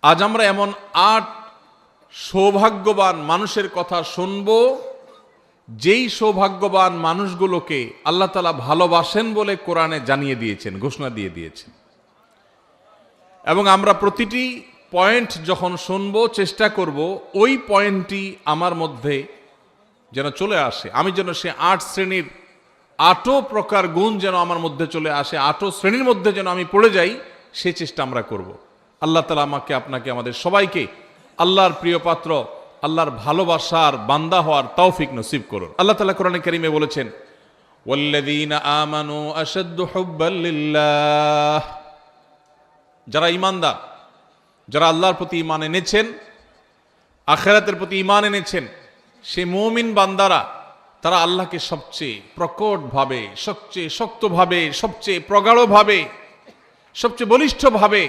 আজ আমরা এমন ৮ সৌভাগ্যবান মানুষের কথা শুনব, যেই সৌভাগ্যবান মানুষগুলোকে আল্লাহ তাআলা ভালোবাসেন বলে কোরআনে জানিয়ে দিয়েছেন, ঘোষণা দিয়ে দিয়েছেন। এবং আমরা প্রতিটি পয়েন্ট যখন শুনব চেষ্টা করব ওই পয়েন্টটি আমার মধ্যে যেন চলে আসে, আমি যেন সে ৮ শ্রেণীর ৮ প্রকার গুণ যেন আমার মধ্যে চলে আসে, ৮ শ্রেণীর মধ্যে যেন আমি পড়ে যাই, সে চেষ্টা আমরা করব। আল্লাহ তাআলা আমাকে, আপনাকে, আমাদের সবাইকে আল্লাহর প্রিয় পাত্র, আল্লাহর ভালোবাসার বান্দা হওয়ার তৌফিক নসিব করুন। আল্লাহ তাআলা কোরআনে কারীমে বলেছেন, ওয়াল্লাযীনা আমানু আশাদ্দু হুব্বাল লিল্লাহ, যারা ঈমানদার, যারা আল্লাহর প্রতি ঈমান এনেছেন, আখিরাতের প্রতি ঈমান এনেছেন, সে মুমিন বান্দারা তারা আল্লাহকে সবচেয়ে প্রকটভাবে, সবচেয়ে শক্তভাবে, সবচেয়ে প্রগাঢ়ভাবে, সবচেয়ে বলিষ্ঠভাবে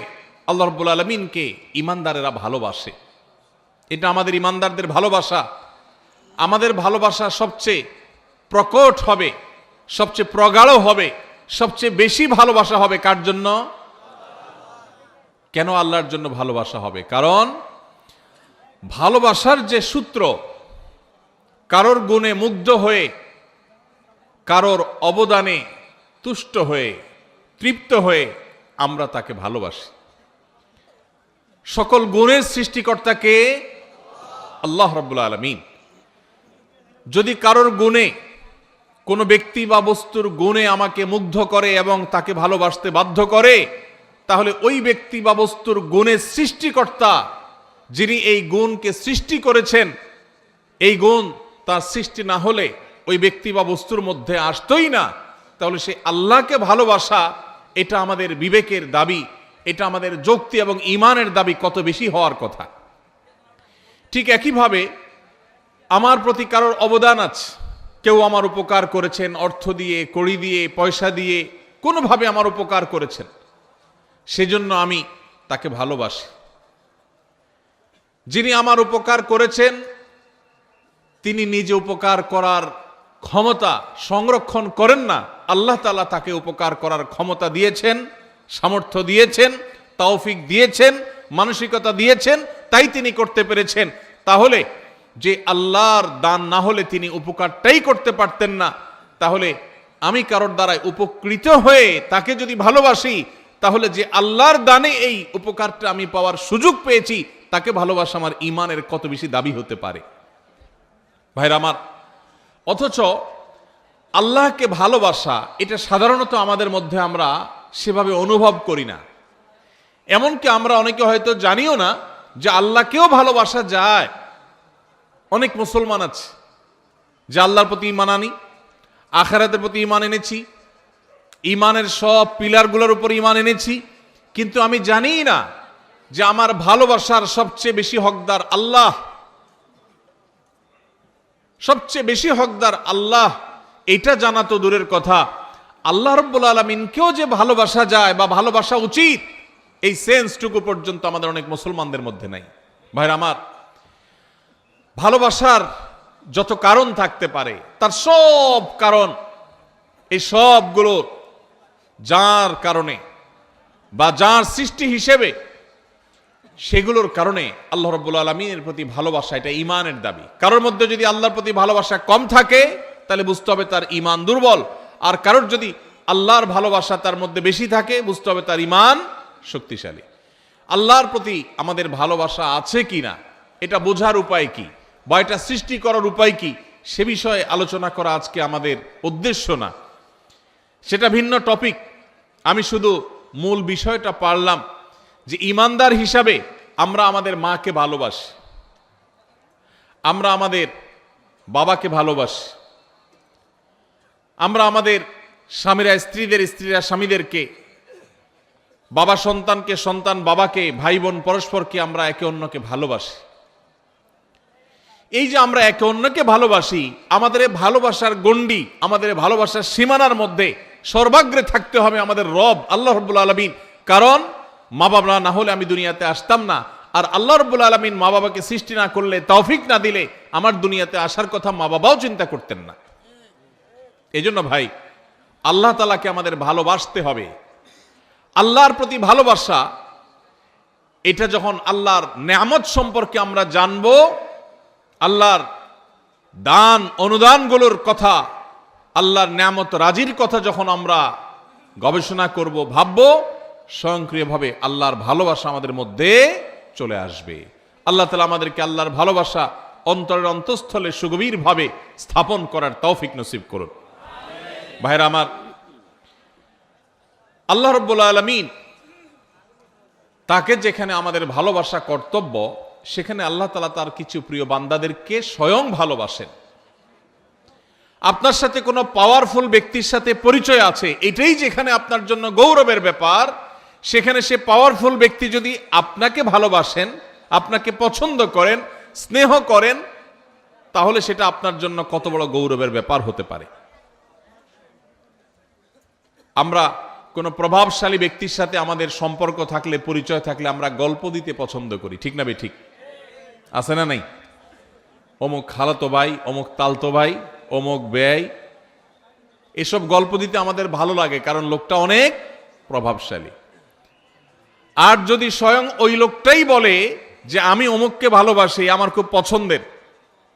আল্লাহ রাব্বুল আলামিনকে ঈমানদারেরা ভালোবাসে। এটা আমাদের ঈমানদারদের ভালোবাসা। আমাদের ভালোবাসা সবচেয়ে প্রকট হবে, সবচেয়ে প্রগাঢ় হবে, সবচেয়ে বেশি ভালোবাসা হবে কার জন্য? কেন আল্লাহর জন্য ভালোবাসা হবে? কারণ ভালোবাসার যে সূত্র, কারোর গুণে মুগ্ধ হয়ে, কারোর অবদানে তুষ্ট হয়ে, তৃপ্ত হয়ে আমরা তাকে ভালোবাসি। সকল গুণের সৃষ্টিকর্তাকে আল্লাহ রাব্বুল আলামিন। যদি কারোর গুণে, কোনো ব্যক্তি বা বস্তুর গুণে আমাকে মুগ্ধ করে এবং তাকে ভালোবাসতে বাধ্য করে, তাহলে ওই ব্যক্তি বা বস্তুর গুণের সৃষ্টিকর্তা, যিনি এই গুণকে সৃষ্টি করেছেন, এই গুণ তার সৃষ্টি না হলে ওই ব্যক্তি বা বস্তুর মধ্যে আসতোই না। তাহলে সে আল্লাহকে ভালোবাসা, এটা আমাদের বিবেকের দাবি, এটা আমাদের যুক্তি এবং ঈমানের দাবি কত বেশি হওয়ার কথা। ঠিক একইভাবে আমার প্রতি কারোর অবদান আছে, কেউ আমার উপকার করেছেন, অর্থ দিয়ে, কড়ি দিয়ে, পয়সা দিয়ে, কোনোভাবে আমার উপকার করেছেন, সেজন্য আমি তাকে ভালোবাসি। যিনি আমার উপকার করেছেন, তিনি নিজে উপকার করার ক্ষমতা সংরক্ষণ করেন না, আল্লাহ তাআলা তাকে উপকার করার ক্ষমতা দিয়েছেন, সামর্থ্য দিয়েছেন, তৌফিক দিয়েছেন, মানসিকতা দিয়েছেন, তাই তিনি করতে পেরেছেন। তাহলে যে আল্লাহর দান না হলে তিনি উপকারটাই করতে পারতেন না, তাহলে আমি কারোর দ্বারাই উপকৃত হয়ে তাকে যদি ভালোবাসি, তাহলে যে আল্লাহর দানে এই উপকারটা আমি পাওয়ার সুযোগ পেয়েছি, তাকে ভালোবাসা আমার ঈমানের কত বেশি দাবি হতে পারে ভাইরা আমার। অথচ আল্লাহকে ভালোবাসা, এটা সাধারণত আমাদের মধ্যে আমরা সেভাবে অনুভব করি না। এমনকি আমরা অনেকে হয়তো জানিও না যে আল্লাহকেও ভালোবাসা যায়। অনেক মুসলমান আছে যে আল্লাহর প্রতি ঈমান আনি, আখিরাতের প্রতি ঈমান এনেছি, ঈমানের সব পিলারগুলোর উপর ঈমান এনেছি, কিন্তু আমি জানি না যে আমার ভালোবাসার সবচেয়ে বেশি হকদার আল্লাহ, সবচেয়ে বেশি হকদার আল্লাহ। এটা জানা তো দূরের কথা, আল্লাহ রাব্বুল আলামিনকেও যে ভালোবাসা যায় বা ভালোবাসা উচিত, এই সেন্সটুকু পর্যন্ত আমাদের অনেক মুসলমানদের মধ্যে নাই। ভাইরা আমার, ভালোবাসার যত কারণ থাকতে পারে, তার সব কারণ, এই সবগুলো যার কারণে বা যার সৃষ্টি হিসেবে, সেগুলোর কারণে আল্লাহ রাব্বুল আলামিনের প্রতি ভালোবাসা, এটা ঈমানের দাবি। কারোর মধ্যে যদি আল্লাহর প্রতি ভালোবাসা কম থাকে, তাহলে বুঝতে হবে তার ঈমান দুর্বল। আর কারোর যদি আল্লাহর ভালোবাসা তার মধ্যে বেশি থাকে, বুঝতে হবে তার ঈমান শক্তিশালী। আল্লাহর প্রতি আমাদের ভালোবাসা আছে কিনা, এটা বোঝার উপায় কি, বা এটা সৃষ্টি করার উপায় কি, সে বিষয়ে আলোচনা করা আজকে আমাদের উদ্দেশ্য না, সেটা ভিন্ন টপিক। আমি শুধু মূল বিষয়টা পারলাম যে ঈমানদার হিসাবে আমরা আমাদের মাকে ভালোবাসি, আমরা আমাদের বাবাকে ভালোবাসি, আমরা আমাদের স্বামীরা স্ত্রীদের, স্ত্রীরা স্বামীদেরকে, বাবা সন্তানকে, সন্তান বাবাকে, ভাই বোন পরস্পরকে আমরা একে অন্যকে ভালোবাসি। এই যে আমরা একে অন্যকে ভালোবাসি, আমাদের ভালোবাসার গণ্ডি, আমাদের ভালোবাসার সীমানার মধ্যে সর্বাগ্রে থাকতে হবে আমাদের রব আল্লাহ রাব্বুল আলামিন। কারণ মা বাবা না হলে আমি দুনিয়াতে আসতাম না, আর আল্লাহ রাব্বুল আলামিন মা বাবাকে সৃষ্টি না করলে, তৌফিক না দিলে আমার দুনিয়াতে আসার কথা মা বাবাও চিন্তা করতেন না। এই জন্য ভাই, আল্লাহ তাআলাকে আমাদের ভালোবাসতে হবে। আল্লাহর প্রতি ভালোবাসা, এটা যখন আল্লাহর নেয়ামত সম্পর্কে আমরা জানব, আল্লাহর দান অনুদানগুলোর কথা, আল্লাহর নেয়ামত রাজির কথা যখন আমরা গবেষণা করব, ভাবব, স্বয়ংক্রিয়ভাবে আল্লাহর ভালোবাসা আমাদের মধ্যে চলে আসবে। আল্লাহ তাআলা আমাদেরকে আল্লাহর ভালোবাসা অন্তরের অন্তঃস্থলে সুগভীরভাবে স্থাপন করার তৌফিক নসিব করুন। ভাইরা আমার, আল্লাহ রাব্বুল আলামিন তাকে যেখানে আমাদের ভালোবাসা কর্তব্য, সেখানে আল্লাহ তাআলা তার কিছু প্রিয় বান্দাদেরকে স্বয়ং ভালোবাসেন। আপনার সাথে কোনো পাওয়ারফুল ব্যক্তির সাথে পরিচয় আছে, এটাই যেখানে আপনার জন্য গৌরবের ব্যাপার, সেখানে সে পাওয়ারফুল ব্যক্তি যদি আপনাকে ভালোবাসেন, আপনাকে পছন্দ করেন, স্নেহ করেন, তাহলে সেটা আপনার জন্য কত বড় গৌরবের ব্যাপার হতে পারে। আমরা কোনো প্রভাবশালী ব্যক্তির সাথে আমাদের সম্পর্ক থাকলে, পরিচয় থাকলে আমরা গল্প দিতে পছন্দ করি, ঠিক না বে ঠিক? আছে না নাই? অমুক খালাতো ভাই, অমুক তালতো ভাই, অমুক ব্যয়, এসব গল্প দিতে আমাদের ভালো লাগে, কারণ লোকটা অনেক প্রভাবশালী। আর যদি স্বয়ং ওই লোকটাই বলে যে আমি অমুককে ভালোবাসি, আমার খুব পছন্দের,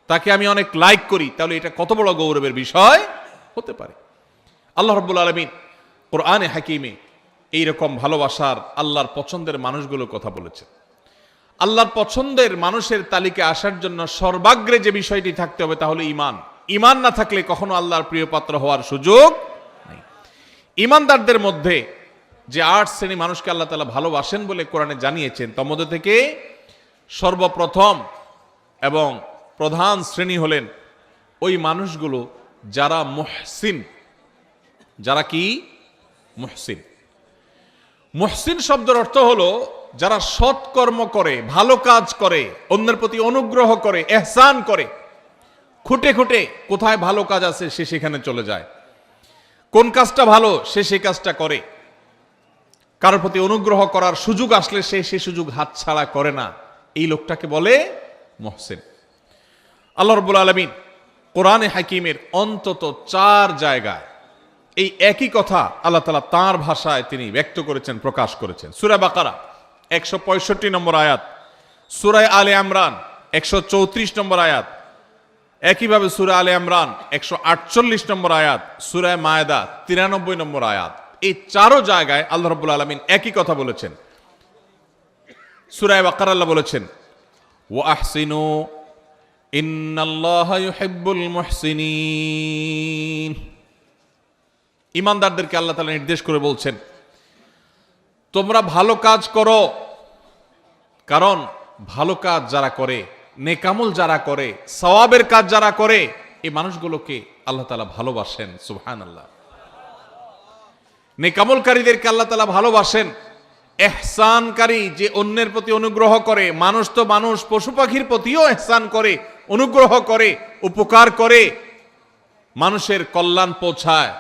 তাকে আমি অনেক লাইক করি, তাহলে এটা কত বড় গৌরবের বিষয় হতে পারে। আল্লাহ রাব্বুল আলামিন কোরআনে হাকিমে এইরকম ভালোবাসার, আল্লাহর পছন্দের মানুষগুলোর কথা বলেছে। আল্লাহর পছন্দের মানুষের তালিকায় আসার জন্য সর্বাগ্রে যে বিষয়টি থাকতে হবে তা হলো ঈমান। ঈমান না থাকলে কখনো আল্লাহর প্রিয় পাত্র হওয়ার সুযোগ নেই। ঈমানদারদের মধ্যে যে ৮ শ্রেণী মানুষকে আল্লাহ তাআলা ভালোবাসেন বলে কোরআনে জানিয়েছেন, তার মধ্যে থেকে সর্বপ্রথম এবং প্রধান শ্রেণী হলেন ওই মানুষগুলো যারা মুহসিন। যারা কি? মুহসিন। মুহসিন শব্দের অর্থ হলো যারা সৎকর্ম করে, ভালো কাজ করে, অন্যের প্রতি অনুগ্রহ করে, ইহসান করে। খুঁটে খুঁটে কোথায় ভালো কাজ আছে সে সেখানে চলে যায়, কোন কাজটা ভালো সে সেই কাজটা করে, কারোর প্রতি অনুগ্রহ করার সুযোগ আসলে সে সেই সুযোগ হাতছাড়া করে না। এই লোকটাকে বলে মুহসিন। আল্লাহ রাব্বুল আলামিন কোরআনে হাকিমের অন্তত 4 জায়গায় এই একই কথা আল্লাহ তাআলা তাঁর ভাষায় তিনি ব্যক্ত করেছেন, প্রকাশ করেছেন। সূরা বাকারা 165 নম্বর আয়াত, সূরা আলে ইমরান 134 নম্বর আয়াত, একইভাবে সূরা আলে ইমরান 148 নম্বর আয়াত, সূরা মায়েদা 93 নম্বর আয়াত। এই 4 জায়গায় আল্লাহ রাব্বুল আলামিন একই কথা বলেছেন। সূরা বাকারা আল্লাহ বলেছেন, ওয়া আহসিনু ইন্নাল্লাহা ইউহিব্বুল মুহসিনিন। ঈমানদারদেরকে আল্লাহ তাআলা নির্দেশ করে বলছেন, তোমরা ভালো কাজ করো, কারণ ভালো কাজ যারা করে, নেকামল যারা করে, সওয়াবের কাজ যারা করে, এই মানুষগুলোকে আল্লাহ তাআলা ভালোবাসেন। সুবহানাল্লাহ। নেকামলকারীদেরকে আল্লাহ তাআলা ভালোবাসেন। ইহসানকারী, যে অন্যের প্রতি অনুগ্রহ করে, মানুষ তো মানুষ, পশু পাখির প্রতিও ইহসান করে, অনুগ্রহ করে, উপকার করে, মানুষের কল্যাণ পৌঁছায়,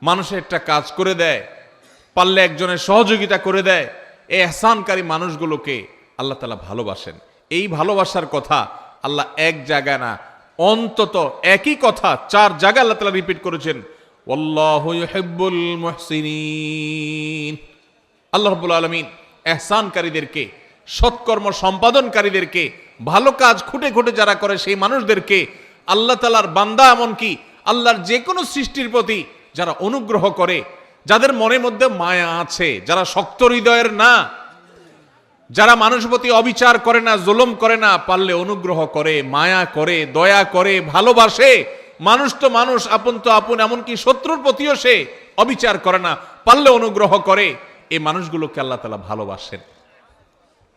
মানুষের একটা কাজ করে দেয়, পারলে একজনের সহযোগিতা করে দেয়, এই ইহসানকারী মানুষগুলোকে আল্লাহ তাআলা ভালোবাসেন। এই ভালোবাসার কথা আল্লাহ এক জায়গায় না, অন্তত একই কথা 4 জায়গায় আল্লাহ তাআলা রিপিট করেছেন, ওয়াল্লাহু ইউহিব্বুল মুহসিনিন। আল্লাহ রাব্বুল আলামিন ইহসানকারীদেরকে, সৎকর্ম সম্পাদনকারীদেরকে, ভালো কাজ খুঁটে খুঁটে যারা করে সেই মানুষদেরকে আল্লাহ তাআলার বান্দা, এমনকি আল্লাহর যে কোনো সৃষ্টির প্রতি যারা অনুগ্রহ করে, যাদের মনের মধ্যে মায়া আছে, যারা শক্ত হৃদয়ের না, যারা মানুষের প্রতি অবিচার করে না, জুলুম করে না, পারলে অনুগ্রহ করে, মায়া করে, দয়া করে, ভালোবাসে। মানুষ তো মানুষ, আপন তো আপন, এমনকি শত্রুর প্রতিও সে অবিচার করে না, পারলে অনুগ্রহ করে। এই মানুষগুলোকে আল্লাহ তাআলা ভালোবাসেন।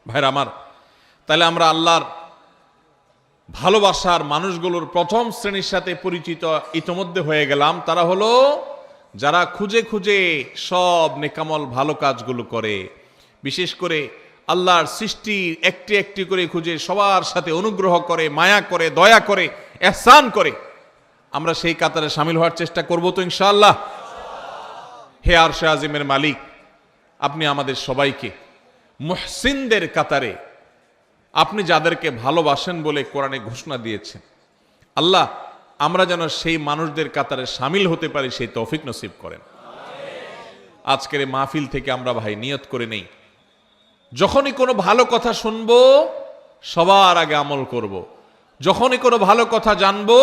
ভাইরা আমার, তাহলে আমরা আল্লাহর ভালোবাসার মানুষগুলোর প্রথম শ্রেণীর সাথে পরিচিত ইতোমধ্যে হয়ে গেলাম। তারা হলো যারা খুঁজে খুঁজে সব নেকামল ভালো কাজগুলো করে, বিশেষ করে আল্লাহর সৃষ্টি একটি একটি করে খুঁজে সবার সাথে অনুগ্রহ করে, মায়া করে, দয়া করে, ইহসান করে। আমরা সেই কাতারে শামিল হওয়ার চেষ্টা করব তো ইনশাআল্লাহ। হে আরশে আজিমের মালিক, আপনি আমাদের সবাইকে মুহসিনদের কাতারে, আপনি যাদেরকে ভালোবাসেন বলে কোরআনে ঘোষণা দিয়েছেন, আল্লাহ আমরা যেন সেই মানুষদের কাতারে শামিল হতে পারি, সেই তৌফিক নসিব করেন। আজকের এই মাহফিল থেকে আমরা ভাই নিয়ত করে নেই, যখনই কোনো ভালো কথা শুনবো সবার আগে আমল করব। যখনই কোনো ভালো কথা জানবো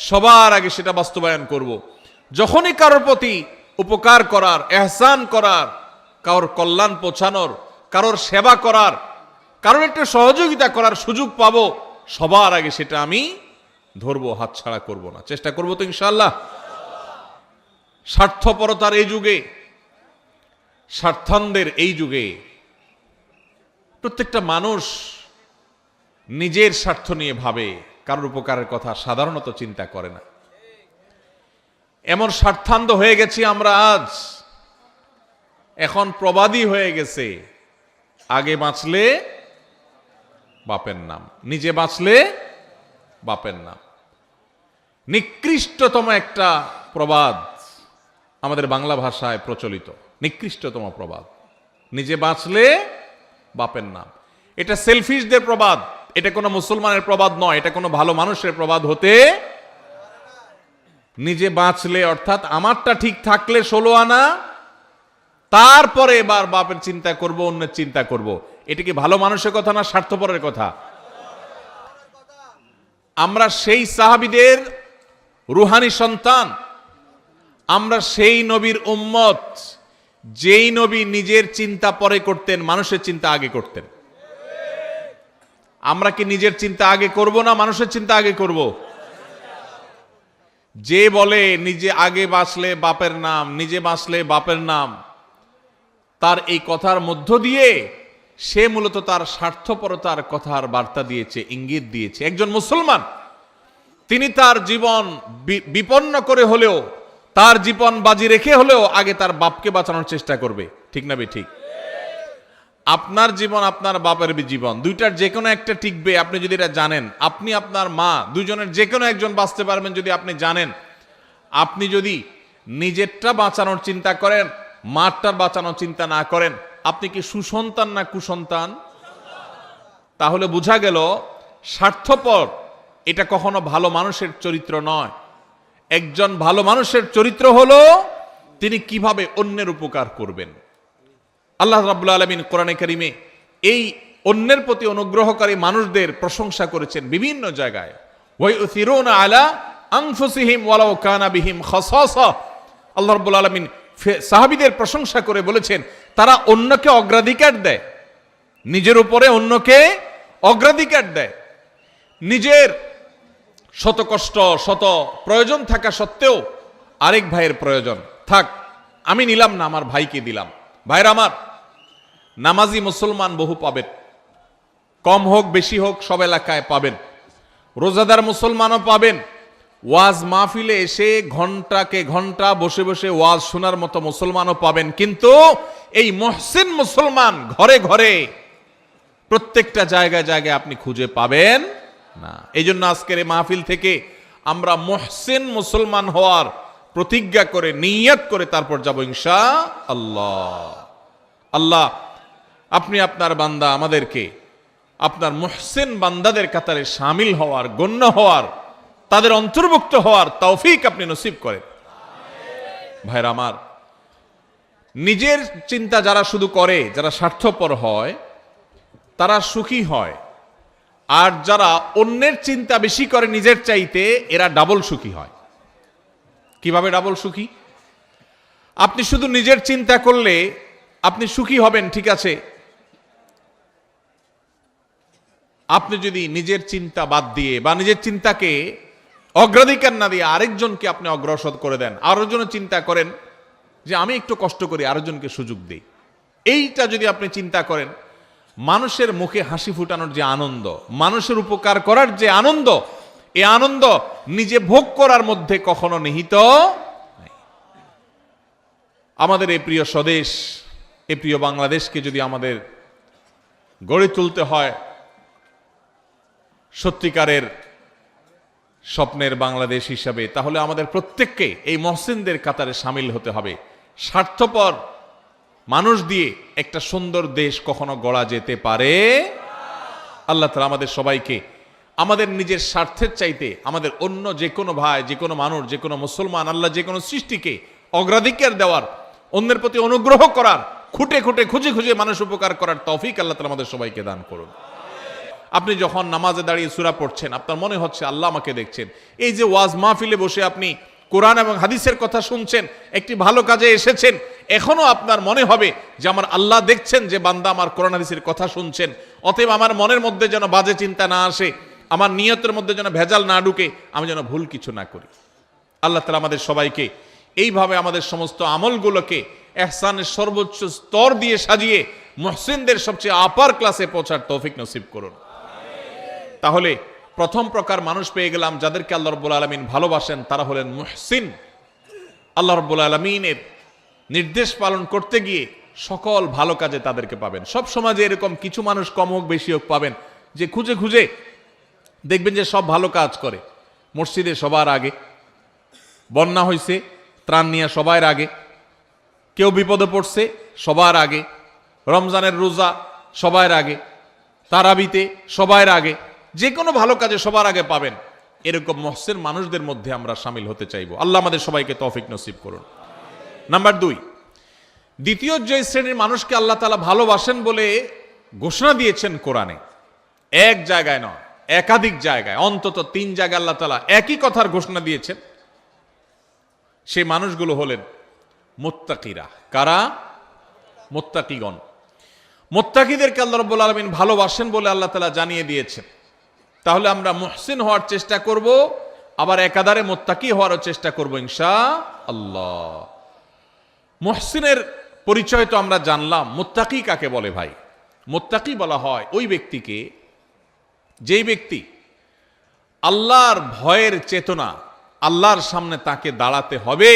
সবার আগে সেটা বাস্তবায়ন করব। যখনই কারোর প্রতি উপকার করার, এহসান করার, কারোর কল্যাণ পৌঁছানোর, কারোর সেবা করার, কারোর একটু সহযোগিতা করার সুযোগ পাবো, সবার আগে সেটা আমি ধরবো, হাতছাড়া করব না। চেষ্টা করবো তো ইনশাআল্লাহ। স্বার্থপরতার এই যুগে, স্বার্থান্ধের এই যুগে প্রত্যেকটা মানুষ নিজের স্বার্থ নিয়ে ভাবে, কারোর উপকারের কথা সাধারণত চিন্তা করে না। এমন স্বার্থান্ধ হয়ে গেছি আমরা আজ, এখন প্রবাদী হয়ে গেছে, আগে বাঁচলে বাপের নাম, নিজে বাঁচলে বাপের নাম। নিকৃষ্টতম একটা প্রবাদ আমাদের বাংলা ভাষায় প্রচলিত, নিকৃষ্টতম প্রবাদ, নিজে বাঁচলে বাপের নাম। এটা সেলফিশদের প্রবাদ, এটা কোনো মুসলমানের প্রবাদ নয়, এটা কোনো ভালো মানুষের প্রবাদ হতে। নিজে বাঁচলে অর্থাৎ আমারটা ঠিক থাকলে 16 আনা, তারপরে এবার বাপের চিন্তা করব, অন্যের চিন্তা করব। এটা কি ভালো মানুষের কথা না স্বার্থপরের কথা? আমরা সেই সাহাবীদের রুহানি সন্তান, আমরা সেই নবীর উম্মত যেই নবী নিজের চিন্তা পরে করতেন, মানুষের চিন্তা আগে করতেন। আমরা কি নিজের চিন্তা আগে করব না মানুষের চিন্তা আগে করব? যে বলে নিজে আগে বাঁচলে বাপের নাম, নিজে বাঁচলে বাপের নাম, তার এই কথার মধ্য দিয়ে সে মূলত তার স্বার্থপরতার কথার বার্তা দিয়েছে, ইঙ্গিত দিয়েছে। একজন মুসলমান তিনি তার জীবন বিপন্ন করে হলেও, তার জীবন বাজি রেখে হলেও আগে তার বাপকে বাঁচানোর চেষ্টা করবে। ঠিক না ঠিক? আপনার জীবন আপনার বাপের জীবন, দুইটার যে কোনো একটা টিকবে আপনি যদি এটা জানেন। আপনি আপনার মা, দুজনের যে কোনো একজন বাঁচতে পারবেন যদি আপনি জানেন। আপনি যদি নিজেরটা বাঁচানোর চিন্তা করেন, মারটার বাঁচানোর চিন্তা না করেন, আপনি কি সুসন্তান না কুসন্তান? তাহলে বোঝা গেল স্বার্থপর এটা কখনো ভালো মানুষের চরিত্র নয়। একজন ভালো মানুষের চরিত্র হলো তিনি কিভাবে অন্যের উপকার করবেন। আল্লাহ রাব্বুল আলামিন কোরআনে কারিমে এই অন্যের প্রতি অনুগ্রহকারী মানুষদের প্রশংসা করেছেন বিভিন্ন জায়গায়। ওয়ায়ুসিরুনা আলা আনফুসিহিম ওয়ালাউ কানা বিহিম খাসাসা। আল্লাহ রাব্বুল আলামিন সাহাবীদের প্রশংসা করে বলেছেন তারা অন্যকে অগ্রাধিকার দেয়, নিজের উপরে অন্যকে অগ্রাধিকার দেয়। নিজের শত কষ্ট, শত প্রয়োজন থাকা সত্ত্বেও আরেক ভাইয়ের প্রয়োজন থাক, আমি নিলাম না, আমার ভাইকে দিলাম। ভাইরা আমার, নামাজি মুসলমান বহু পাবেন, কম হোক বেশি হোক সব এলাকায় পাবেন। রোজাদার মুসলমানও পাবেন। ওয়াজ মাহফিলে এসে ঘন্টাকে ঘন্টা বসে বসে ওয়াজ শোনার মতো মুসলমানও পাবেন। কিন্তু এই মুহসিন মুসলমান ঘরে ঘরে প্রত্যেকটা জায়গায় জায়গায় আপনি খুঁজে পাবেন না। এই জন্য আজকের এই মাহফিল থেকে আমরা মুহসিন মুসলমান হওয়ার প্রতিজ্ঞা করে, নিয়ত করে তারপর যাব ইনশাআল্লাহ। আল্লাহ, আপনি আপনার বান্দা আমাদেরকে আপনার মুহসিন বান্দাদের কাতারে শামিল হওয়ার, গণ্য হওয়ার, তাদের অন্তর্ভুক্ত হওয়ার তৌফিক আপনি নসিব করেন। ভাইরা আমার, নিজের চিন্তা যারা শুধু করে, যারা স্বার্থপর হয়, তারা সুখী হয়। আর যারা অন্যের চিন্তা বেশি করে নিজের চাইতে, এরা ডাবল সুখী হয়। কিভাবে ডাবল সুখী? আপনি শুধু নিজের চিন্তা করলে আপনি সুখী হবেন, ঠিক আছে। আপনি যদি নিজের চিন্তা বাদ দিয়ে বা নিজের চিন্তাকে অগ্রাধিকার না দিয়ে আরেকজনকে আপনি অগ্রসর করে দেন, আরেকজনের চিন্তা করেন যে আমি একটু কষ্ট করি, আরেকজনকে সুযোগ দিই, এইটা যদি আপনি চিন্তা করেন, মানুষের মুখে হাসি ফুটানোর যে আনন্দ, মানুষের উপকার করার যে আনন্দ, এই আনন্দ নিজে ভোগ করার মধ্যে কখনো নিহিত নাই। আমাদের এই প্রিয় স্বদেশ, এই প্রিয় বাংলাদেশকে যদি আমাদের গড়ে তুলতে হয় সত্যিকারের স্বপ্নের বাংলাদেশ হিসাবে, তাহলে আমাদের প্রত্যেককে এই মহসিনদের কাতারে সামিল হতে হবে। স্বার্থপর মানুষ দিয়ে একটা সুন্দর দেশ কখনো গড়া যেতে পারে। আল্লাহ তাআলা আমাদের সবাইকে আমাদের নিজের স্বার্থের চাইতে আমাদের অন্য যে কোনো ভাই, যে কোনো মানুষ, যে কোনো মুসলমান, আল্লাহ যে কোনো সৃষ্টিকে অগ্রাধিকার দেওয়ার, অন্যের প্রতি অনুগ্রহ করার খুঁটে খুঁটে খুঁজে খুঁজে মানুষ উপকার করার তৌফিক আল্লাহ তাআলা আমাদের সবাইকে দান করুন। আপনি যখন নামাজে দাঁড়িয়ে সূরা পড়ছেন, আপনার মনে হচ্ছে আল্লাহ আমাকে দেখছেন। এই যে ওয়াজ মাহফিলে বসে আপনি কোরআন এবং হাদিসের কথা শুনছেন, একটি ভালো কাজে এসেছেন, এখনো আপনার মনে হবে যে আমার আল্লাহ দেখছেন যে বান্দা আমার কোরআন হাদিসের কথা শুনছেন। অতএব আমার মনের মধ্যে যেন বাজে চিন্তা না আসে, আমার নিয়তের মধ্যে যেন ভেজাল না ঢুকে, আমি যেন ভুল কিছু না করি। আল্লাহ তাআলা আমাদের সবাইকে এইভাবে আমাদের সমস্ত আমলগুলোকে ইহসানের সর্বোচ্চ স্তর দিয়ে সাজিয়ে মুহসিনদের সবচেয়ে আপার ক্লাসে পৌঁছার তৌফিক নসিব করুন। তাহলে প্রথম প্রকার মানুষ পেয়ে গেলাম যাদেরকে আল্লাহ রাব্বুল আলামিন ভালোবাসেন, তারা হলেন মুহসিন। আল্লাহ রাব্বুল আলামিনের নির্দেশ পালন করতে গিয়ে সকল ভালো কাজে তাদেরকে পাবেন। সব সমাজে এরকম কিছু মানুষ কম হোক বেশি হোক পাবেন যে খুঁজে খুঁজে দেখবেন যে সব ভালো কাজ করে। মসজিদে সবার আগে, বন্যা হয়েছে ত্রাণ নিয়ে সবার আগে, কেউ বিপদে পড়ছে সবার আগে, রমজানের রোজা সবার আগে, তারাবিতে সবার আগে, যে কোনো ভালো কাজে সবার আগে পাবেন। এরকম মুহসিন মানুষদের মধ্যে আমরা শামিল হতে চাইব। আল্লাহ আমাদের সবাইকে তৌফিক নসিব করুন। নাম্বার 2, দ্বিতীয় যে শ্রেণীর মানুষকে আল্লাহ তাআলা ভালোবাসেন বলে ঘোষণা দিয়েছেন কোরআনে, এক জায়গায় নয় একাধিক জায়গায়, অন্তত 3 জায়গায় আল্লাহ তাআলা একই কথার ঘোষণা দিয়েছেন। সেই মানুষগুলো হলেন মুত্তাকিরা। কারা? মুত্তাকিগণ। মুত্তাকিদেরকে আল্লাহ রাব্বুল আলামিন ভালোবাসেন বলে আল্লাহ তাআলা জানিয়ে দিয়েছেন। তাহলে আমরা মুহসিন হওয়ার চেষ্টা করব, আবার একাধারে মুত্তাকি হওয়ারও চেষ্টা করব ইনশাআল্লাহ। মুহসিনের পরিচয় তো আমরা জানলাম। মুত্তাকি কাকে বলে ভাই? মুত্তাকি বলা হয় ওই ব্যক্তিকে, যেই ব্যক্তি আল্লাহর ভয়ের চেতনা, আল্লাহর সামনে তাকে দাঁড়াতে হবে,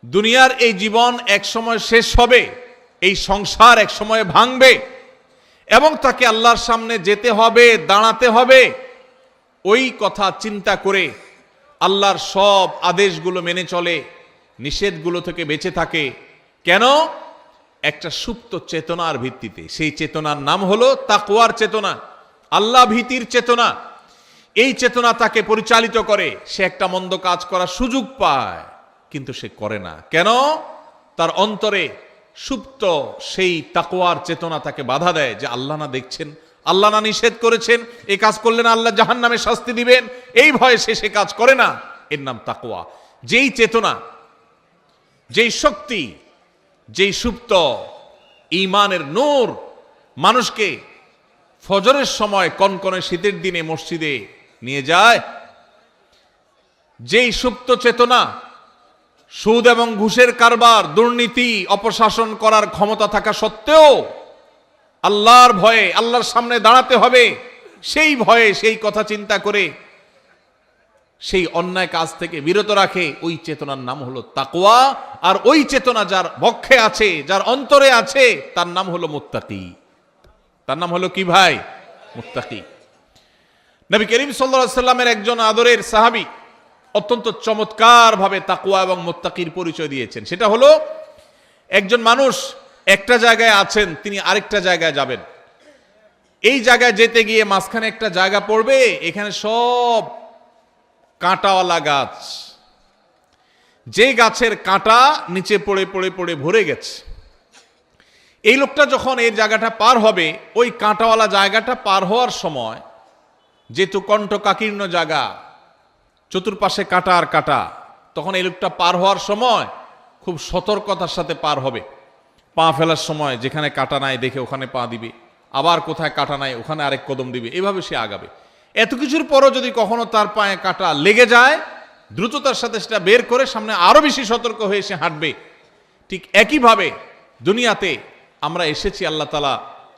দুনিয়ার এই জীবন এক সময় শেষ হবে, এই সংসার এক সময় ভাঙবে এবং তাকে আল্লাহর সামনে যেতে হবে, দাঁড়াতে হবে, ওই কথা চিন্তা করে আল্লাহর সব আদেশগুলো মেনে চলে, নিষেধগুলো থেকে বেঁচে থাকে। কেন? একটা সুপ্ত চেতনার ভিত্তিতে। সেই চেতনার নাম হলো তাকওয়ার চেতনা, আল্লাহ ভীতির চেতনা। এই চেতনা তাকে পরিচালিত করে। সে একটা মন্দ কাজ করার সুযোগ পায়, কিন্তু সে করে না। কেন? তার অন্তরে সুপ্ত সেই তাকওয়ার চেতনা তাকে বাধা দেয় যে আল্লাহ না দেখছেন, আল্লাহ না নিষেধ করেছেন, এই কাজ করলে না আল্লাহ জাহান্নামে শাস্তি দিবেন, এই ভয়ে সে কাজ করে না। এর নাম তাকওয়া। যেই চেতনা, যেই শক্তি, যেই সুপ্ত ঈমানের নূর মানুষকে ফজরের সময় কনকনে শীতের দিনে মসজিদে নিয়ে যায়, যেই সুপ্ত চেতনা সুদ এবং ঘুষের কারবার, দুর্নীতি, অপশাসন করার ক্ষমতা থাকা সত্ত্বেও আল্লাহর ভয়ে আল্লাহর সামনে দাঁড়াতে হবে, সেই ভয়ে সেই কথা চিন্তা করে সেই অন্যায় কাজ থেকে বিরত রাখে, ওই চেতনার নাম হলো তাকওয়া। আর ওই চেতনা যার বক্ষে আছে, যার অন্তরে আছে, তার নাম হলো মুত্তাকি। তার নাম হলো কি ভাই? মুত্তাকি। নবী করিম সাল্লাল্লাহু আলাইহি সাল্লামের একজন আদরের সাহাবী অত্যন্ত চমৎকার ভাবে তাকওয়া এবং মুত্তাকির পরিচয় দিয়েছেন। সেটা হলো, একজন মানুষ একটা জায়গায় আছেন, তিনি আরেকটা জায়গায় যাবেন। এই জায়গায় যেতে গিয়ে মাঝখানে একটা জায়গা পড়বে, এখানে সব কাঁটাওয়ালা গাছ, যে গাছের কাঁটা নিচে পড়ে পড়ে পড়ে ভরে গেছে। এই লোকটা যখন এই জায়গাটা পার হবে, ওই কাঁটাওয়ালা জায়গাটা পার হওয়ার সময়, যেহেতু কণ্টকাকীর্ণ জায়গা, চতুর্পাশে কাঁটা আর কাঁটা, তখন এই লোকটা পার হওয়ার সময় খুব সতর্কতার সাথে পার হবে। পা ফেলার সময় যেখানে কাঁটা নাই দেখে ওখানে পা দিবে, আবার কোথায় কাঁটা নাই ওখানে আরেক কদম দিবে, এভাবে সে আগাবে। এত কিছুর পরও যদি কখনো তার পায়ে কাঁটা লেগে যায়, দ্রুততার সাথে সেটা বের করে সামনে আরো বেশি সতর্ক হয়ে সে হাঁটবে। ঠিক একইভাবে দুনিয়াতে আমরা এসেছি, আল্লাহ তাআলা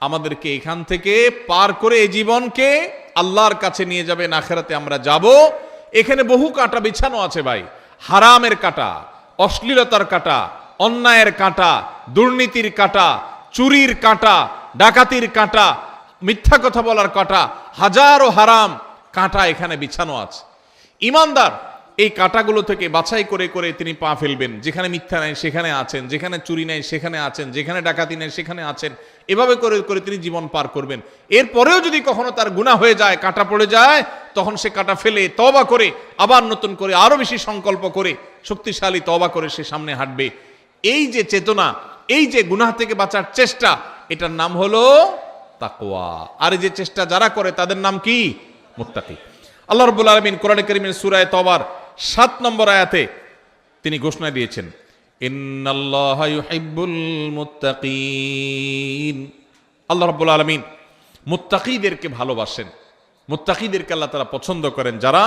আমাদেরকে এখান থেকে পার করে এই জীবনকে আল্লাহর কাছে নিয়ে যাবেন, আখিরাতে আমরা যাব। এখানে বহু কাঁটা বিছানো আছে ভাই। হারামের কাঁটা, অশ্লীলতার কাঁটা, অন্যায়ের কাঁটা, দুর্নীতির কাঁটা, চুরির কাঁটা, ডাকাতির কাঁটা, মিথ্যা কথা বলার কাঁটা, হাজারো হারাম কাঁটা এখানে বিছানো আছে। ঈমানদার এই কাঁটাগুলো থেকে বাছাই করে করে তিনি পা ফেলবেন। যেখানে মিথ্যা নাই সেখানে আছেন, যেখানে চুরি নাই সেখানে আছেন, যেখানে ডাকাতি নাই সেখানে আছেন। এভাবে করে করে তিনি জীবন পার করবেন। এরপরেও যদি কখনো তার গুনাহ হয়ে যায়, কাঁটা পড়ে যায়, তখন সে কাঁটা ফেলে তওবা করে আবার নতুন করে আরো বেশি সংকল্প করে শক্তিশালী তওবা করে সে সামনে হাঁটবে। এই যে চেতনা, এই যে গুনাহ থেকে বাঁচার চেষ্টা, এটার নাম হলো তাকওয়া। আর এই যে চেষ্টা যারা করে তাদের নাম কি? মুত্তাকি। আল্লাহ রাব্বুল আলামিন কোরআনে কারীমের সূরা তওবার 7 নম্বর আয়াতে তিনি ঘোষণা দিয়েছেন, ইন্নাল্লাহা ইউহিব্বুল মুত্তাকিন। আল্লাহ রাব্বুল আলামিন মুত্তাকিদেরকে ভালোবাসেন, মুত্তাকিদেরকে আল্লাহ তাআলা পছন্দ করেন, যারা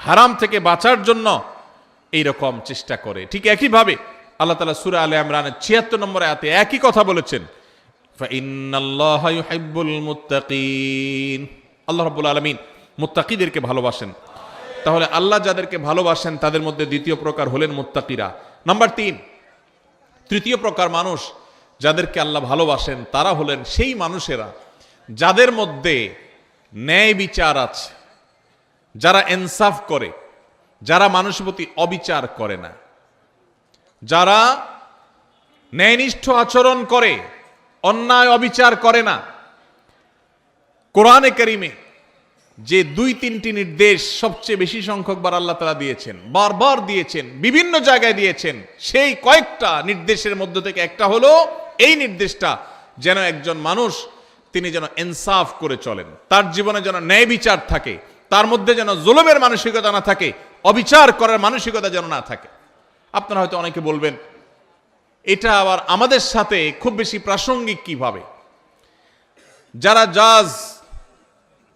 হারাম থেকে বাঁচার জন্য এইরকম চেষ্টা করে। ঠিক একইভাবে আল্লাহ তাআলা সূরা আলে ইমরানের 76 নম্বর আয়াতে একই কথা বলেছেন, ফাইন্নাল্লাহা ইউহিব্বুল মুত্তাকিন। আল্লাহ রাব্বুল আলামিন মুত্তাকিদেরকে ভালোবাসেন। তাহলে আল্লাহ যাদেরকে ভালোবাসেন তাদের মধ্যে দ্বিতীয় প্রকার হলেন মুত্তাকিরা। নাম্বার 3, তৃতীয় প্রকার মানুষ যাদেরকে আল্লাহ ভালোবাসেন তারা হলেন সেই মানুষেরা যাদের মধ্যে ন্যায় বিচার আছে, যারা ইনসাফ করে, যারা মানুষের প্রতি অবিচার করে না, যারা ন্যায়নিষ্ঠ আচরণ করে, অন্যায় অবিচার করে না। কোরআনে কারীমে যে 2-3টি নির্দেশ সবচেয়ে বেশি সংখ্যকবার আল্লাহ তাআলা দিয়েছেন, বারবার দিয়েছেন, বিভিন্ন জায়গায় দিয়েছেন, সেই কয়েকটা নির্দেশের মধ্য থেকে একটা হলো এই নির্দেশটা, যেন একজন মানুষ তিনি যেন ইনসাফ করে চলেন, তার জীবনে যেন ন্যায় বিচার থাকে, তার মধ্যে যেন জুলুমের মানসিকতা না থাকে, অবিচার করার মানসিকতা যেন না থাকে। আপনারা হয়তো অনেকে বলবেন, এটা আবার আমাদের সাথে খুব বেশি প্রাসঙ্গিক কিভাবে? যারা জাজ,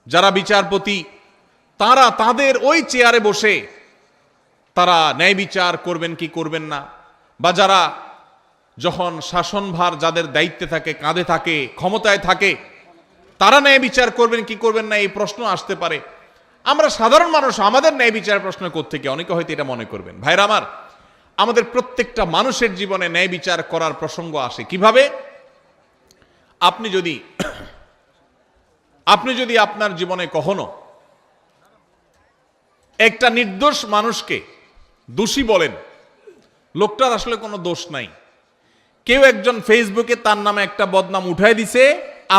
যারা বিচারপতি, তারা তাদের ওই চেয়ারে বসে তারা ন্যায় বিচার করবেন কি করবেন না, বা যারা যখন শাসনভার যাদের দায়িত্বে থাকে, কাঁধে থাকে, ক্ষমতায় থাকে, তারা ন্যায় বিচার করবেন কি করবেন না, এই প্রশ্ন আসতে পারে। আমরা সাধারণ মানুষ, আমাদের ন্যায় বিচার প্রশ্ন কোত্থেকে? অনেকে হয়তো এটা মনে করবেন। ভাইরা আমার, আমাদের প্রত্যেকটা মানুষের জীবনে ন্যায় বিচার করার প্রসঙ্গ আসে কিভাবে? আপনি যদি আপনার জীবনে কখনো একটা নির্দোষ মানুষকে দোষী বলেন, লোকটার আসলে কোনো দোষ নাই, কেউ একজন ফেসবুকে তার নামে একটা বদনাম উঠায় দিছে,